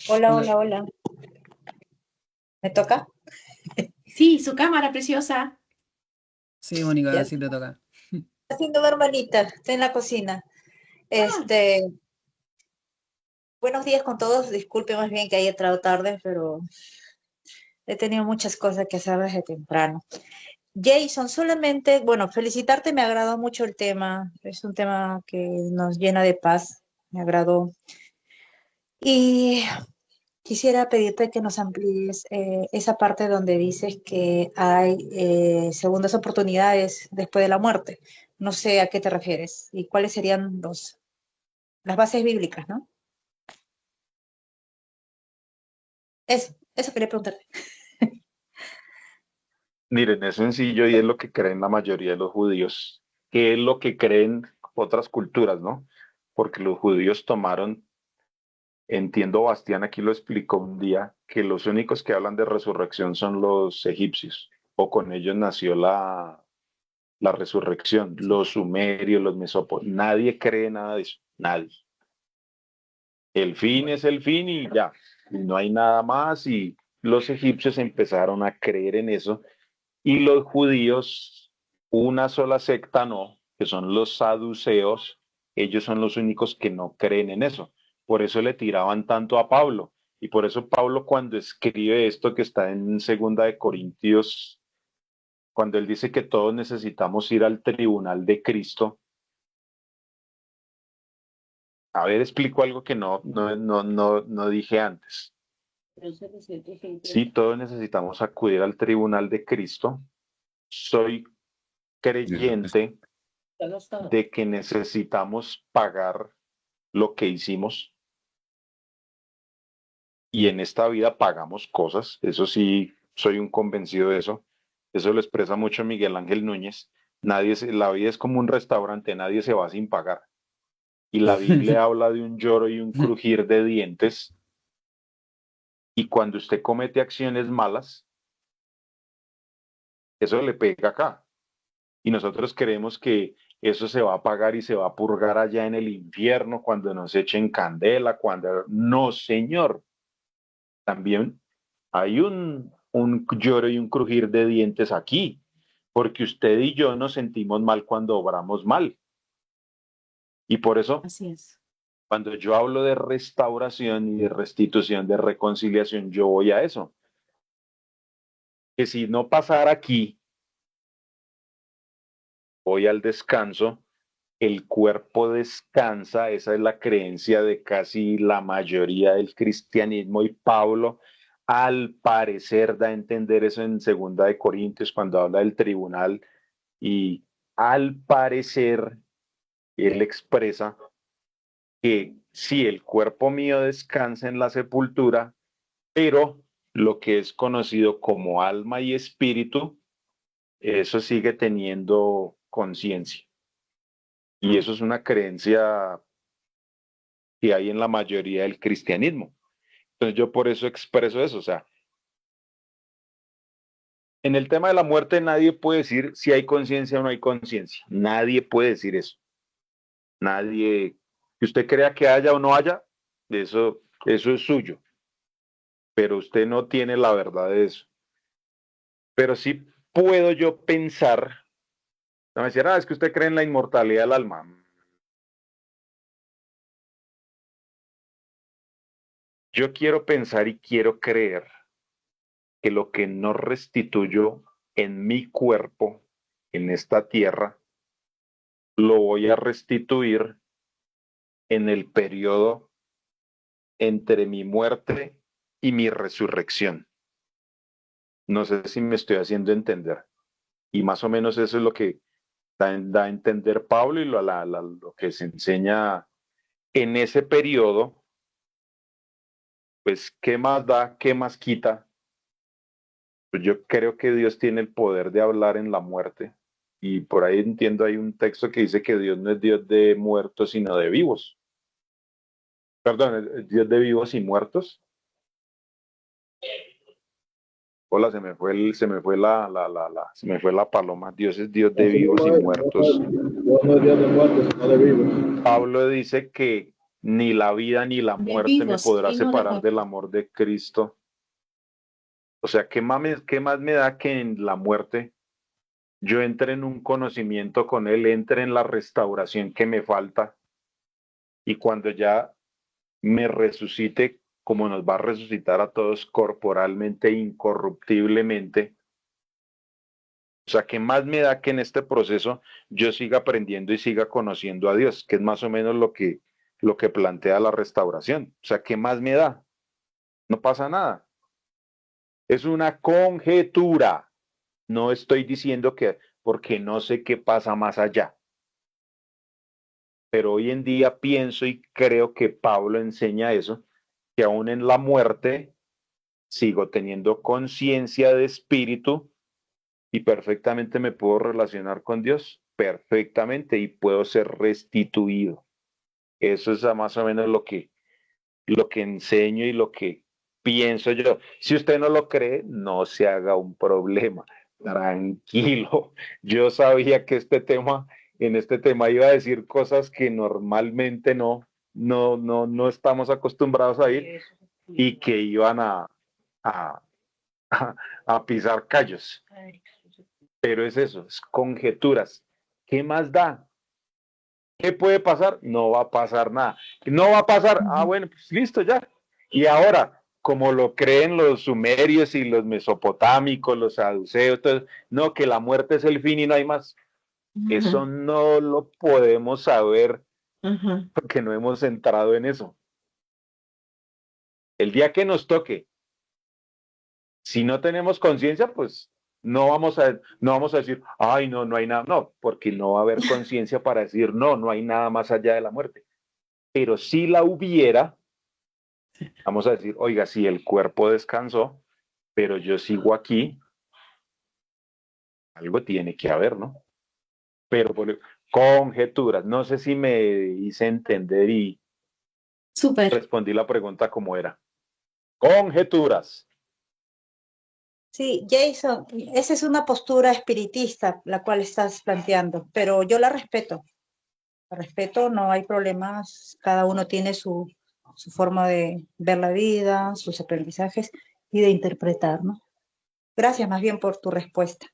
Hola, con la- hola, hola. ¿Me toca? Sí, su cámara preciosa. Sí, Mónica, Ya sí te toca. estoy haciendo mi hermanita, estoy en la cocina. Ah, Buenos días con todos. Disculpe más bien que haya entrado tarde, pero he tenido muchas cosas que hacer desde temprano. Jason, solamente, bueno, felicitarte, me agradó mucho el tema. Es un tema que nos llena de paz, me agradó. Y quisiera pedirte que nos amplíes esa parte donde dices que hay segundas oportunidades después de la muerte. No sé a qué te refieres y cuáles serían las bases bíblicas, ¿no? Eso quería preguntarte. Miren, es sencillo y es lo que creen la mayoría de los judíos, que es lo que creen otras culturas, ¿no? Porque los judíos tomaron, entiendo, Bastián aquí lo explicó un día, que los únicos que hablan de resurrección son los egipcios, o con ellos nació la resurrección, los sumerios, los mesopotamios, nadie cree nada de eso, nadie. El fin es el fin y ya, y no hay nada más y los egipcios empezaron a creer en eso y los judíos, una sola secta no, que son los saduceos, ellos son los únicos que no creen en eso. Por eso le tiraban tanto a Pablo y por eso Pablo cuando escribe esto que está en segunda de Corintios cuando él dice que todos necesitamos ir al tribunal de Cristo, a ver, explico algo que no dije antes. Sí, todos necesitamos acudir al tribunal de Cristo. Soy creyente de que necesitamos pagar lo que hicimos y en esta vida pagamos cosas. Eso sí, soy un convencido de eso. Eso lo expresa mucho Miguel Ángel Núñez. La vida es como un restaurante, nadie se va sin pagar. Y la Biblia habla de un lloro y un crujir de dientes. Y cuando usted comete acciones malas, eso le pega acá. Y nosotros creemos que eso se va a pagar y se va a purgar allá en el infierno cuando nos echen candela, cuando... No, señor. También hay un lloro y un crujir de dientes aquí, porque usted y yo nos sentimos mal cuando obramos mal. Y por eso, Así es. cuando yo hablo de restauración y de restitución, de reconciliación, yo voy a eso. Que si no pasara aquí, voy al descanso, el cuerpo descansa, esa es la creencia de casi la mayoría del cristianismo y Pablo al parecer da a entender eso en Segunda de Corintios cuando habla del tribunal y al parecer él expresa que sí, el cuerpo mío descansa en la sepultura, pero lo que es conocido como alma y espíritu, eso sigue teniendo conciencia. Y eso es una creencia que hay en la mayoría del cristianismo. Entonces yo por eso expreso eso. O sea, en el tema de la muerte nadie puede decir si hay conciencia o no hay conciencia. Nadie puede decir eso. Nadie, que usted crea que haya o no haya, eso es suyo. Pero usted no tiene la verdad de eso. Pero sí puedo yo pensar, no me decir, es que usted cree en la inmortalidad del alma. Yo quiero pensar y quiero creer que lo que no restituyo en mi cuerpo, en esta tierra, lo voy a restituir en el periodo entre mi muerte y mi resurrección. No sé si me estoy haciendo entender. Y más o menos eso es lo que da a entender Pablo y lo que se enseña en ese periodo, pues, ¿qué más da? ¿Qué más quita? Pues yo creo que Dios tiene el poder de hablar en la muerte. Y por ahí entiendo, hay un texto que dice que Dios no es Dios de muertos, sino de vivos. Perdón, es Dios de vivos y muertos. Hola, se me fue la paloma. Dios es Dios de Así vivos y mismo es, muertos. Dios no es Dios de muertos, sino de vivos. Pablo dice que ni la vida ni la De muerte me vivos podrá y no de separar del muertos. amor de Cristo. O sea, qué más me da que en la muerte yo entre en un conocimiento con Él, entre en la restauración que me falta y cuando ya me resucite, como nos va a resucitar a todos corporalmente, incorruptiblemente? O sea, ¿qué más me da que en este proceso yo siga aprendiendo y siga conociendo a Dios? Que es más o menos lo que plantea la restauración. O sea, ¿qué más me da? No pasa nada. Es una conjetura. No estoy diciendo que, porque no sé qué pasa más allá. Pero hoy en día pienso y creo que Pablo enseña eso, que aún en la muerte sigo teniendo conciencia de espíritu y perfectamente me puedo relacionar con Dios, perfectamente, y puedo ser restituido. Eso es más o menos lo que enseño y lo que pienso yo. Si usted no lo cree, no se haga un problema. Tranquilo. Yo sabía que en este tema iba a decir cosas que normalmente no estamos acostumbrados a ir y que iban a, a pisar callos. Pero es eso, es conjeturas. ¿Qué más da? ¿Qué puede pasar? No va a pasar nada. No va a pasar. Ah, bueno, pues listo ya. Y ahora, como lo creen los sumerios y los mesopotámicos, los saduceos, no, que la muerte es el fin y no hay más. Eso no lo podemos saber porque no hemos entrado en eso. El día que nos toque, si no tenemos conciencia, pues no vamos a decir, ay, no, no hay nada, no, porque no va a haber conciencia para decir, no, no hay nada más allá de la muerte. Pero si la hubiera, vamos a decir, oiga, si el cuerpo descansó, pero yo sigo aquí, algo tiene que haber, ¿no? Pero conjeturas, no sé si me hice entender y Súper. respondí la pregunta como era. Conjeturas. Sí, Jason, esa es una postura espiritista la cual estás planteando, pero yo la respeto. La respeto, no hay problemas, cada uno tiene su forma de ver la vida, sus aprendizajes y de interpretar, ¿no? Gracias más bien por tu respuesta.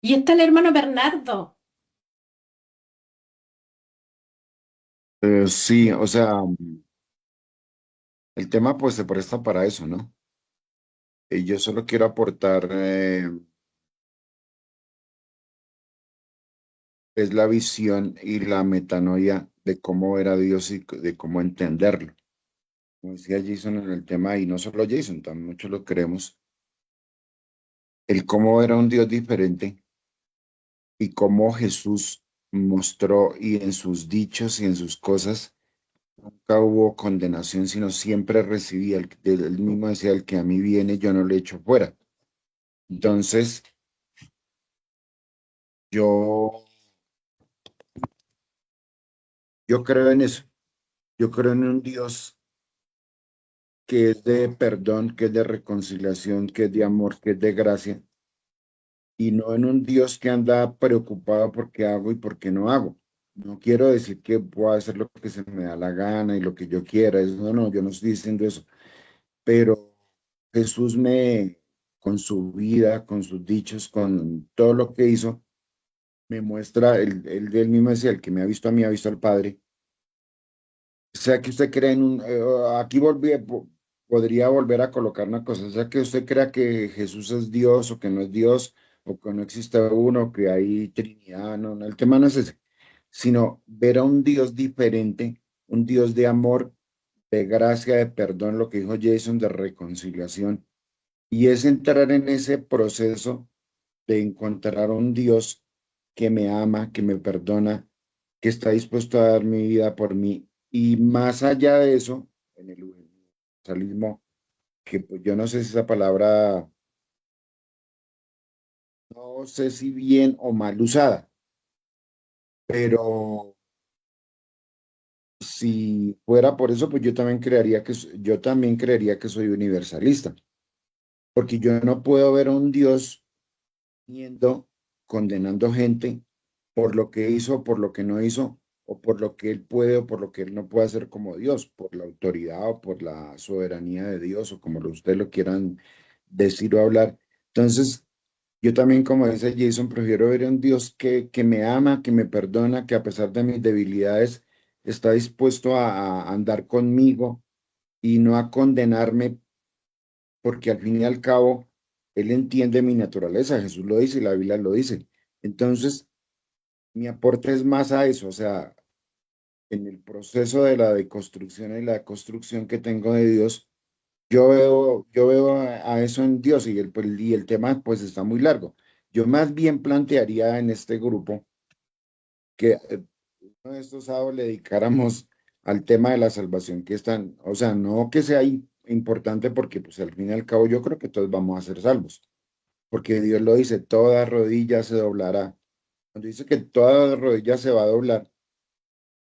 Y está el hermano Bernardo. Sí, o sea, el tema pues se presta para eso, ¿no? Yo solo quiero aportar, es la visión y la metanoia de cómo era Dios y de cómo entenderlo. Como decía Jason en el tema, y no solo Jason, también muchos lo creemos, el cómo era un Dios diferente y cómo Jesús mostró y en sus dichos y en sus cosas nunca hubo condenación, sino siempre recibía, él mismo decía, el que a mí viene, yo no le echo fuera. Entonces, yo, yo creo en eso, yo creo en un Dios que es de perdón, que es de reconciliación, que es de amor, que es de gracia, y no en un Dios que anda preocupado por qué hago y por qué no hago. No quiero decir que puedo hacer lo que se me da la gana y lo que yo quiera, eso no, yo no estoy diciendo eso, pero Jesús con su vida, con sus dichos, con todo lo que hizo, me muestra, él mismo decía, el que me ha visto a mí ha visto al Padre. O sea que usted cree en un, aquí podría volver a colocar una cosa, o sea que usted crea que Jesús es Dios o que no es Dios, o que no existe uno, que hay Trinidad, no, no, el tema no es ese, sino ver a un Dios diferente, un Dios de amor, de gracia, de perdón, lo que dijo Jason, de reconciliación, y es entrar en ese proceso de encontrar a un Dios que me ama, que me perdona, que está dispuesto a dar mi vida por mí. Y más allá de eso, en el universalismo, que pues yo no sé si esa palabra, no sé si bien o mal usada, pero si fuera por eso, pues yo también creería que soy universalista, porque yo no puedo ver a un Dios yendo, condenando gente por lo que hizo, por lo que no hizo, o por lo que él puede o por lo que él no puede hacer como Dios, por la autoridad o por la soberanía de Dios, o como ustedes lo quieran decir o hablar. Entonces, yo también, como dice Jason, prefiero ver a un Dios que me ama, que me perdona, que a pesar de mis debilidades está dispuesto a andar conmigo y no a condenarme, porque al fin y al cabo, Él entiende mi naturaleza, Jesús lo dice y la Biblia lo dice. Entonces, mi aporte es más a eso, o sea, en el proceso de la deconstrucción y la construcción que tengo de Dios, yo veo a eso en Dios y el tema pues está muy largo. Yo más bien plantearía en este grupo que uno de estos sábados le dedicáramos al tema de la salvación que están, o sea, no que sea importante porque pues al fin y al cabo yo creo que todos vamos a ser salvos, porque Dios lo dice, toda rodilla se doblará. Cuando dice que toda rodilla se va a doblar,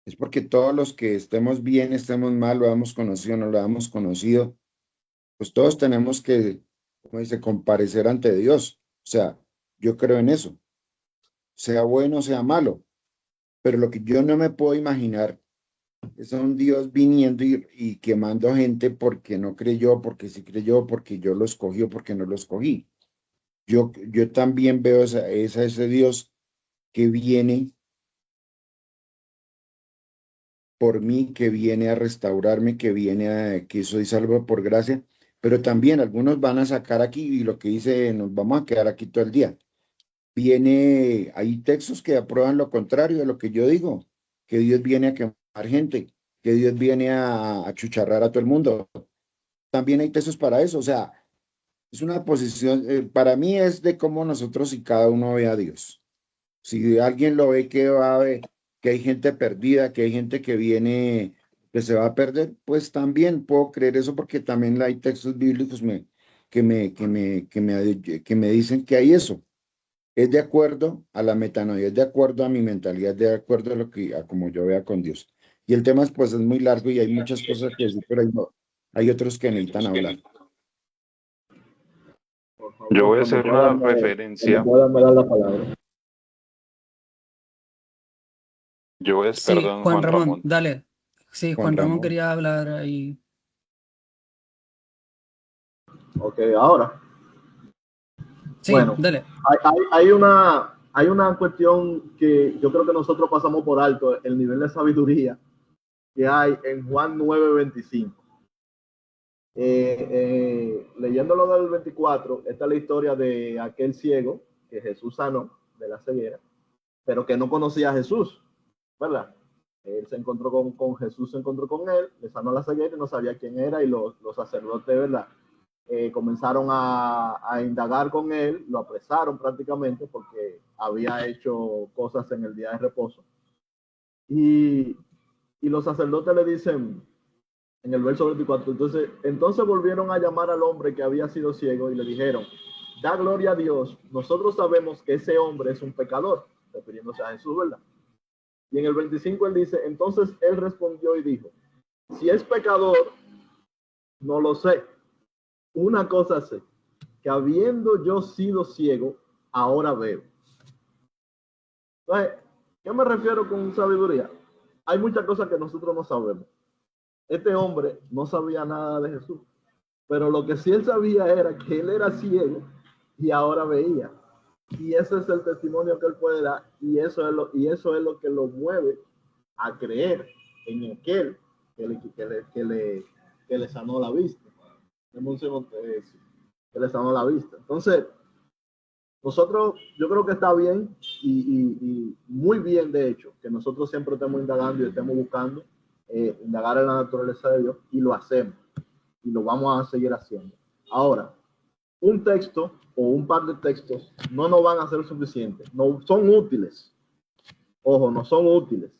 es porque todos los que estemos bien, estemos mal, lo hemos conocido, no lo hemos conocido, pues todos tenemos que, como dice, comparecer ante Dios. O sea, yo creo en eso, sea bueno, sea malo, pero lo que yo no me puedo imaginar es a un Dios viniendo y quemando gente porque no creyó, porque sí creyó, porque yo lo escogí o porque no lo escogí. Yo también veo ese Dios que viene por mí, que viene a restaurarme, que soy salvo por gracia, pero también algunos van a sacar aquí, y lo que dice, nos vamos a quedar aquí todo el día. Hay textos que aprueban lo contrario de lo que yo digo, que Dios viene a quemar gente, que Dios viene a chucharrar a todo el mundo. También hay textos para eso, o sea, es una posición, para mí es de cómo nosotros y cada uno ve a Dios. Si alguien lo ve que va a ver que hay gente perdida, que hay gente que viene, que se va a perder, pues también puedo creer eso porque también hay textos bíblicos que me dicen que hay eso. Es de acuerdo a la metanoia, es de acuerdo a mi mentalidad, de acuerdo a lo que, a como yo vea con Dios. Y el tema pues es muy largo y hay muchas cosas que decir, pero hay otros que necesitan hablar. Por Yo favor, voy a hacer una referencia. cuando puedan me dar la palabra. Sí, Perdón, Juan Juan Ramón, Ramón. dale. Sí, Juan Juan Ramón Ramón, quería hablar ahí. Ok, ahora. Sí, Bueno, dale. hay una cuestión que yo creo que nosotros pasamos por alto, el nivel de sabiduría que hay en Juan 9:25. Leyéndolo del 24, esta es la historia de aquel ciego que Jesús sanó de la ceguera, pero que no conocía a Jesús, ¿verdad? Él se encontró con Jesús, se encontró con él, le sanó la ceguera y no sabía quién era, y los sacerdotes, ¿verdad? Comenzaron a indagar con él, lo apresaron prácticamente porque había hecho cosas en el día de reposo. Y los sacerdotes le dicen, en el verso 24, entonces volvieron a llamar al hombre que había sido ciego y le dijeron, da gloria a Dios, nosotros sabemos que ese hombre es un pecador, refiriéndose a Jesús, ¿verdad? Y en el 25 él dice, entonces él respondió y dijo, si es pecador, no lo sé. Una cosa sé, que habiendo yo sido ciego, ahora veo. Entonces, ¿qué me refiero con sabiduría? Hay muchas cosas que nosotros no sabemos. Este hombre no sabía nada de Jesús, pero lo que sí él sabía era que él era ciego y ahora veía. Y ese es el testimonio que él puede dar, y eso es lo que lo mueve a creer en aquel que le sanó la vista. Que le sanó la vista. Entonces, nosotros, yo creo que está bien y muy bien, de hecho, que nosotros siempre estemos indagando y estemos buscando indagar en la naturaleza de Dios, y lo hacemos y lo vamos a seguir haciendo. Ahora, un texto o un par de textos no nos van a ser suficientes. No son útiles. Ojo, no son útiles,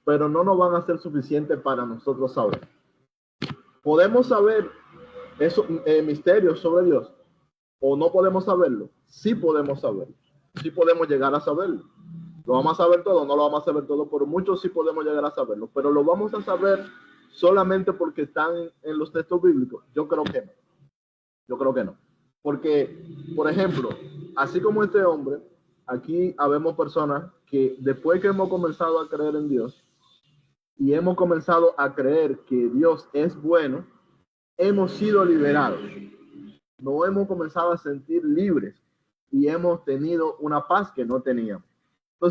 pero no nos van a ser suficientes para nosotros saber. Podemos saber esos misterios sobre Dios, o no podemos saberlo. Sí podemos saberlo. Sí podemos llegar a saberlo. ¿Lo vamos a saber todo? No lo vamos a saber todo, pero muchos sí podemos llegar a saberlo. Pero lo vamos a saber solamente porque están en los textos bíblicos. Yo creo que no. Yo creo que no. Porque, por ejemplo, así como este hombre, aquí habemos personas que después que hemos comenzado a creer en Dios y hemos comenzado a creer que Dios es bueno, hemos sido liberados. Nos hemos comenzado a sentir libres y hemos tenido una paz que no teníamos.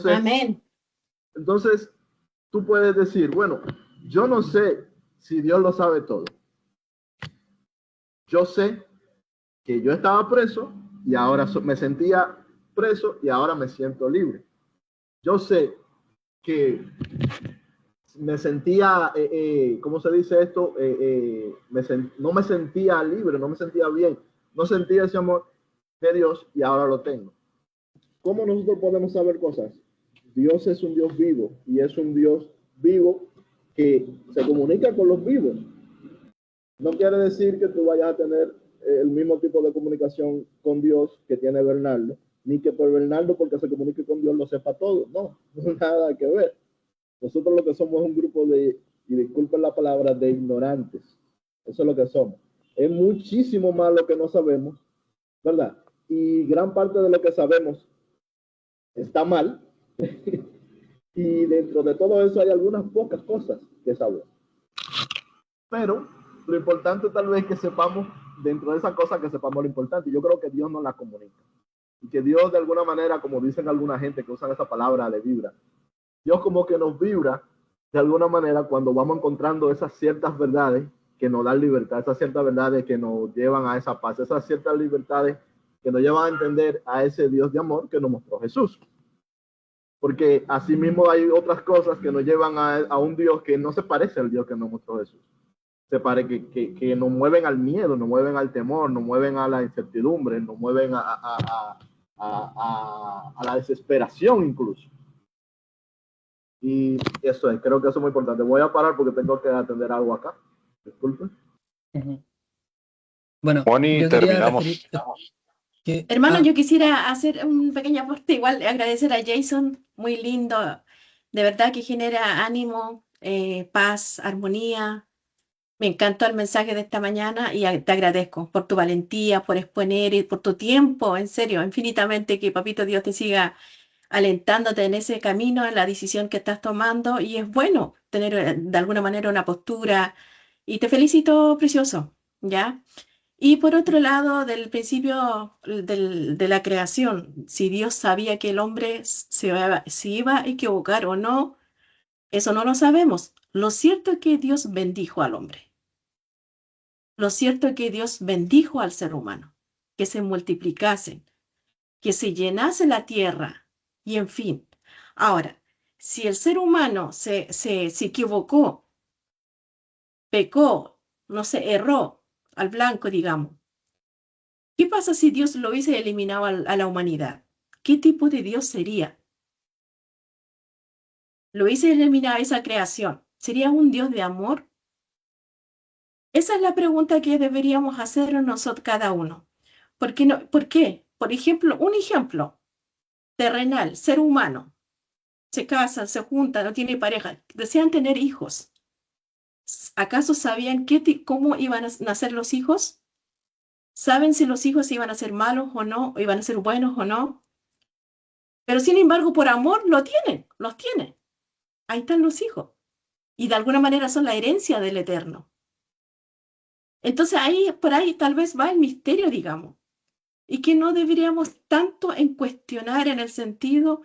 Amén. Entonces, tú puedes decir, bueno, yo no sé si Dios lo sabe todo. Yo sé que yo estaba preso y ahora me sentía preso y ahora me siento libre. Yo sé que me sentía, ¿cómo se dice esto? No me sentía libre, no me sentía bien, no sentía ese amor de Dios y ahora lo tengo. ¿Cómo nosotros podemos saber cosas? Dios es un Dios vivo y es un Dios vivo que se comunica con los vivos. No quiere decir que tú vayas a tener el mismo tipo de comunicación con Dios que tiene Bernardo, ni que por Bernardo, porque se comunique con Dios, lo sepa todo. No, no nada que ver. Nosotros lo que somos es un grupo de, y disculpen la palabra, de ignorantes. Eso es lo que somos. Es muchísimo más lo que no sabemos, ¿verdad? Y gran parte de lo que sabemos está mal. Y dentro de todo eso hay algunas pocas cosas que sabemos. Pero lo importante tal vez que sepamos, dentro de esa cosa que sepamos lo importante. Yo creo que Dios nos la comunica. Y que Dios de alguna manera, como dicen alguna gente que usan esa palabra de vibra, Dios como que nos vibra de alguna manera, cuando vamos encontrando esas ciertas verdades que nos dan libertad, esas ciertas verdades que nos llevan a esa paz, esas ciertas libertades que nos llevan a entender a ese Dios de amor que nos mostró Jesús. Porque asimismo hay otras cosas que nos llevan a un Dios que no se parece al Dios que nos mostró Jesús. Se parece que nos mueven al miedo, nos mueven al temor, nos mueven a la incertidumbre, nos mueven a la desesperación incluso. Y eso es, creo que eso es muy importante. Voy a parar porque tengo que atender algo acá. Disculpen. Bueno, Moni, yo quería terminamos. referir que, Hermano, yo quisiera hacer un pequeño aporte, igual agradecer a Jason, muy lindo, de verdad que genera ánimo, paz, armonía. Me encantó el mensaje de esta mañana y te agradezco por tu valentía, por exponer y por tu tiempo, en serio, infinitamente, que Papito Dios te siga alentándote en ese camino, en la decisión que estás tomando, y es bueno tener de alguna manera una postura, y te felicito, precioso, ¿ya? Y por otro lado, del principio de la creación, si Dios sabía que el hombre se iba a equivocar o no, eso no lo sabemos. Lo cierto es que Dios bendijo al hombre. Lo cierto es que Dios bendijo al ser humano, que se multiplicasen, que se llenase la tierra y en fin. Ahora, si el ser humano se equivocó, pecó, no sé, erró al blanco, digamos, ¿qué pasa si Dios lo hubiese eliminado a la humanidad? ¿Qué tipo de Dios sería? ¿Lo hubiese eliminado esa creación? ¿Sería un Dios de amor? Esa es la pregunta que deberíamos hacernos nosotros cada uno. ¿Por qué no? ¿Por qué? Por ejemplo, un ejemplo terrenal, ser humano, se casan, se juntan, no tiene pareja, desean tener hijos. ¿Acaso sabían cómo iban a nacer los hijos? ¿Saben si los hijos iban a ser malos o no, o iban a ser buenos o no? Pero sin embargo, por amor los tienen. Ahí están los hijos. Y de alguna manera son la herencia del Eterno. Entonces ahí, por ahí tal vez va el misterio, digamos. Y que no deberíamos tanto en cuestionar en el sentido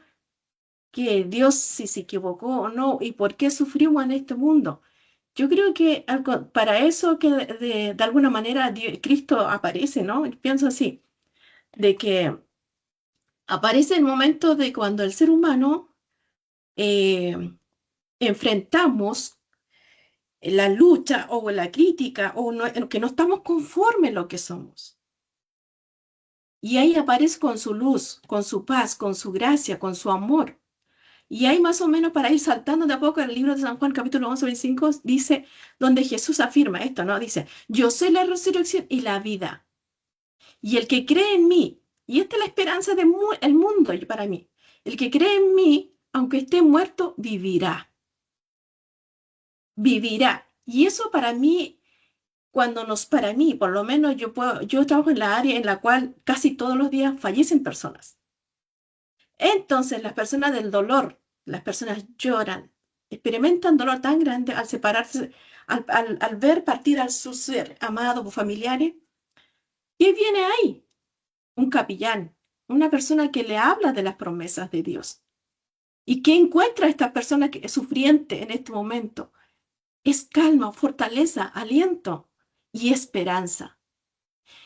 que Dios si se equivocó o no y por qué sufrimos en este mundo. Yo creo que para eso que de alguna manera Cristo aparece, ¿no? Pienso así, de que aparece el momento de cuando el ser humano eh, enfrentamos la lucha o la crítica o que no estamos conformes en lo que somos. Y ahí aparece con su luz, con su paz, con su gracia, con su amor. Y ahí más o menos para ir saltando de a poco, en el libro de San Juan, capítulo 11, 25, dice, donde Jesús afirma esto, ¿no? Dice, yo soy la resurrección y la vida. Y el que cree en mí, y esta es la esperanza del mundo para mí, el que cree en mí, aunque esté muerto, vivirá. Vivirá. Y eso para mí, para mí, por lo menos yo trabajo en la área en la cual casi todos los días fallecen personas. Entonces, las personas del dolor, las personas lloran, experimentan dolor tan grande al separarse, al ver partir a sus ser amados o familiares. ¿Qué viene ahí? Un capellán, una persona que le habla de las promesas de Dios. ¿Y qué encuentra esta persona que es sufriente en este momento? Es calma, fortaleza, aliento y esperanza.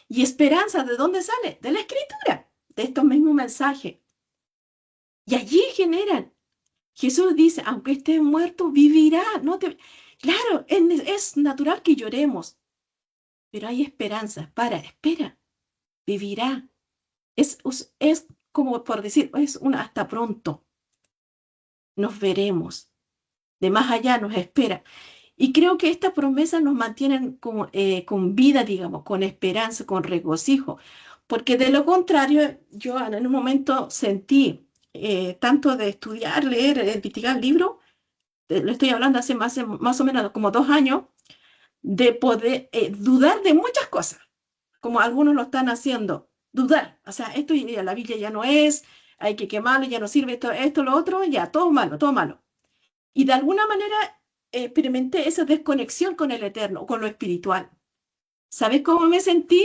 ¿Y esperanza de dónde sale? De la Escritura, de estos mismos mensajes. Y allí generan. Jesús dice, aunque estés muerto, vivirá. Claro, es natural que lloremos, pero hay esperanza. Espera, vivirá. Es como por decir, es un hasta pronto. Nos veremos. De más allá nos espera. Y creo que estas promesas nos mantienen con vida, digamos, con esperanza, con regocijo. Porque de lo contrario, yo en un momento sentí tanto de estudiar, leer, investigar libros, lo estoy hablando hace más o menos como 2 años, de poder dudar de muchas cosas, como algunos lo están haciendo. Dudar, o sea, la Biblia ya no es, hay que quemarlo, ya no sirve esto, lo otro, ya, todo malo, todo malo. Y de alguna manera experimenté esa desconexión con el eterno, con lo espiritual. ¿Sabes cómo me sentí?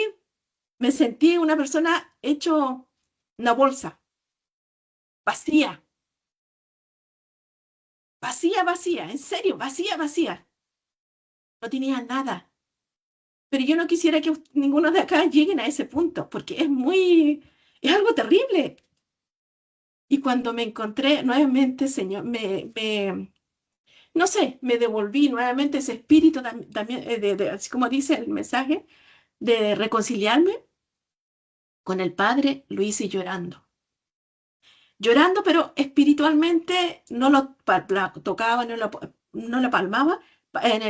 Me sentí una persona hecho una bolsa, vacía. vacía, vacía, en serio, vacía, vacía. No tenía nada. Pero yo no quisiera que ninguno de acá lleguen a ese punto, porque es algo terrible. Y cuando me encontré nuevamente, Señor, no sé, me devolví nuevamente ese espíritu también, así como dice el mensaje, de reconciliarme con el Padre, lo hice llorando. Llorando, pero espiritualmente no lo tocaba, no lo palmaba,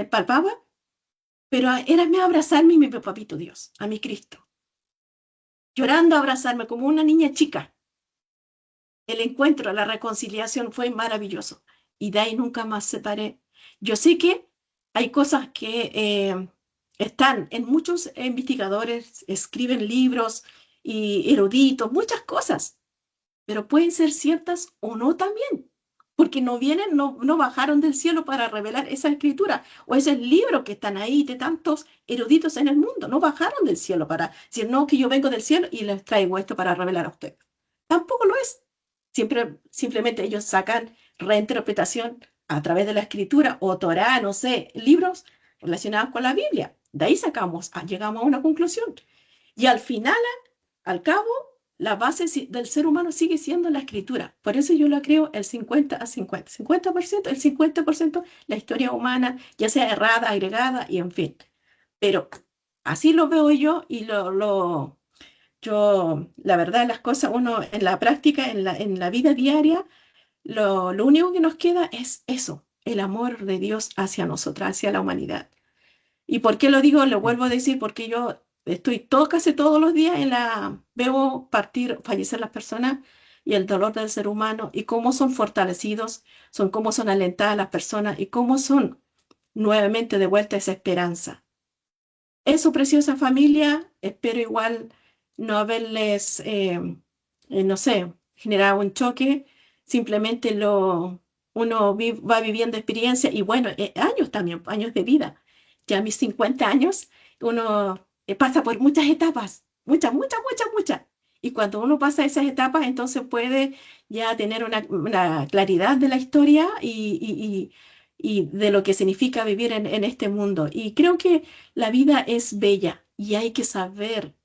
palpaba, pero era me abrazarme a mi papito Dios, a mi Cristo. Llorando, abrazarme como una niña chica. El encuentro, la reconciliación fue maravilloso. Y de ahí nunca más separé. Yo sé que hay cosas que están en muchos investigadores, escriben libros y eruditos, muchas cosas, pero pueden ser ciertas o no también, porque no vienen, no bajaron del cielo para revelar esa escritura o esos libros que están ahí de tantos eruditos en el mundo, no bajaron del cielo para decir, no, que yo vengo del cielo y les traigo esto para revelar a ustedes. Tampoco lo es. Simplemente ellos sacan reinterpretación a través de la escritura o Torá, no sé, libros relacionados con la Biblia. De ahí llegamos a una conclusión. Y al final, al cabo, la base del ser humano sigue siendo la escritura. Por eso yo la creo el 50 a 50. 50%, el 50% la historia humana, ya sea errada, agregada y en fin. Pero así lo veo yo y la verdad, las cosas, uno en la práctica, en la vida diaria, lo único que nos queda es eso, el amor de Dios hacia nosotras, hacia la humanidad. ¿Y por qué lo digo? Lo vuelvo a decir porque yo estoy casi todos los días veo fallecer las personas y el dolor del ser humano y cómo son fortalecidos, cómo son alentadas las personas y cómo son nuevamente de vuelta esa esperanza. Eso, preciosa familia, espero igual no haberles, no sé, generado un choque, simplemente uno va viviendo experiencia y bueno, años también, años de vida. Ya a mis 50 años, uno pasa por muchas etapas, muchas, muchas, muchas, muchas. Y cuando uno pasa esas etapas, entonces puede ya tener una claridad de la historia y de lo que significa vivir en este mundo. Y creo que la vida es bella y hay que saber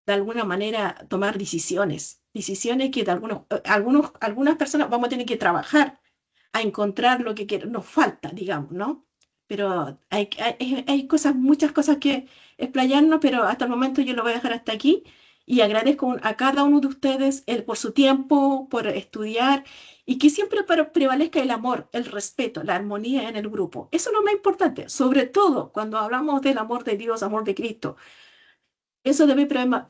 de alguna manera tomar decisiones que de algunas personas vamos a tener que trabajar a encontrar lo que nos falta, digamos, ¿no? Pero hay cosas, muchas cosas que explayarnos, pero hasta el momento yo lo voy a dejar hasta aquí y agradezco a cada uno de ustedes por su tiempo, por estudiar y que siempre prevalezca el amor, el respeto, la armonía en el grupo. Eso es lo más importante, sobre todo cuando hablamos del amor de Dios, amor de Cristo. Eso debe prevalecer.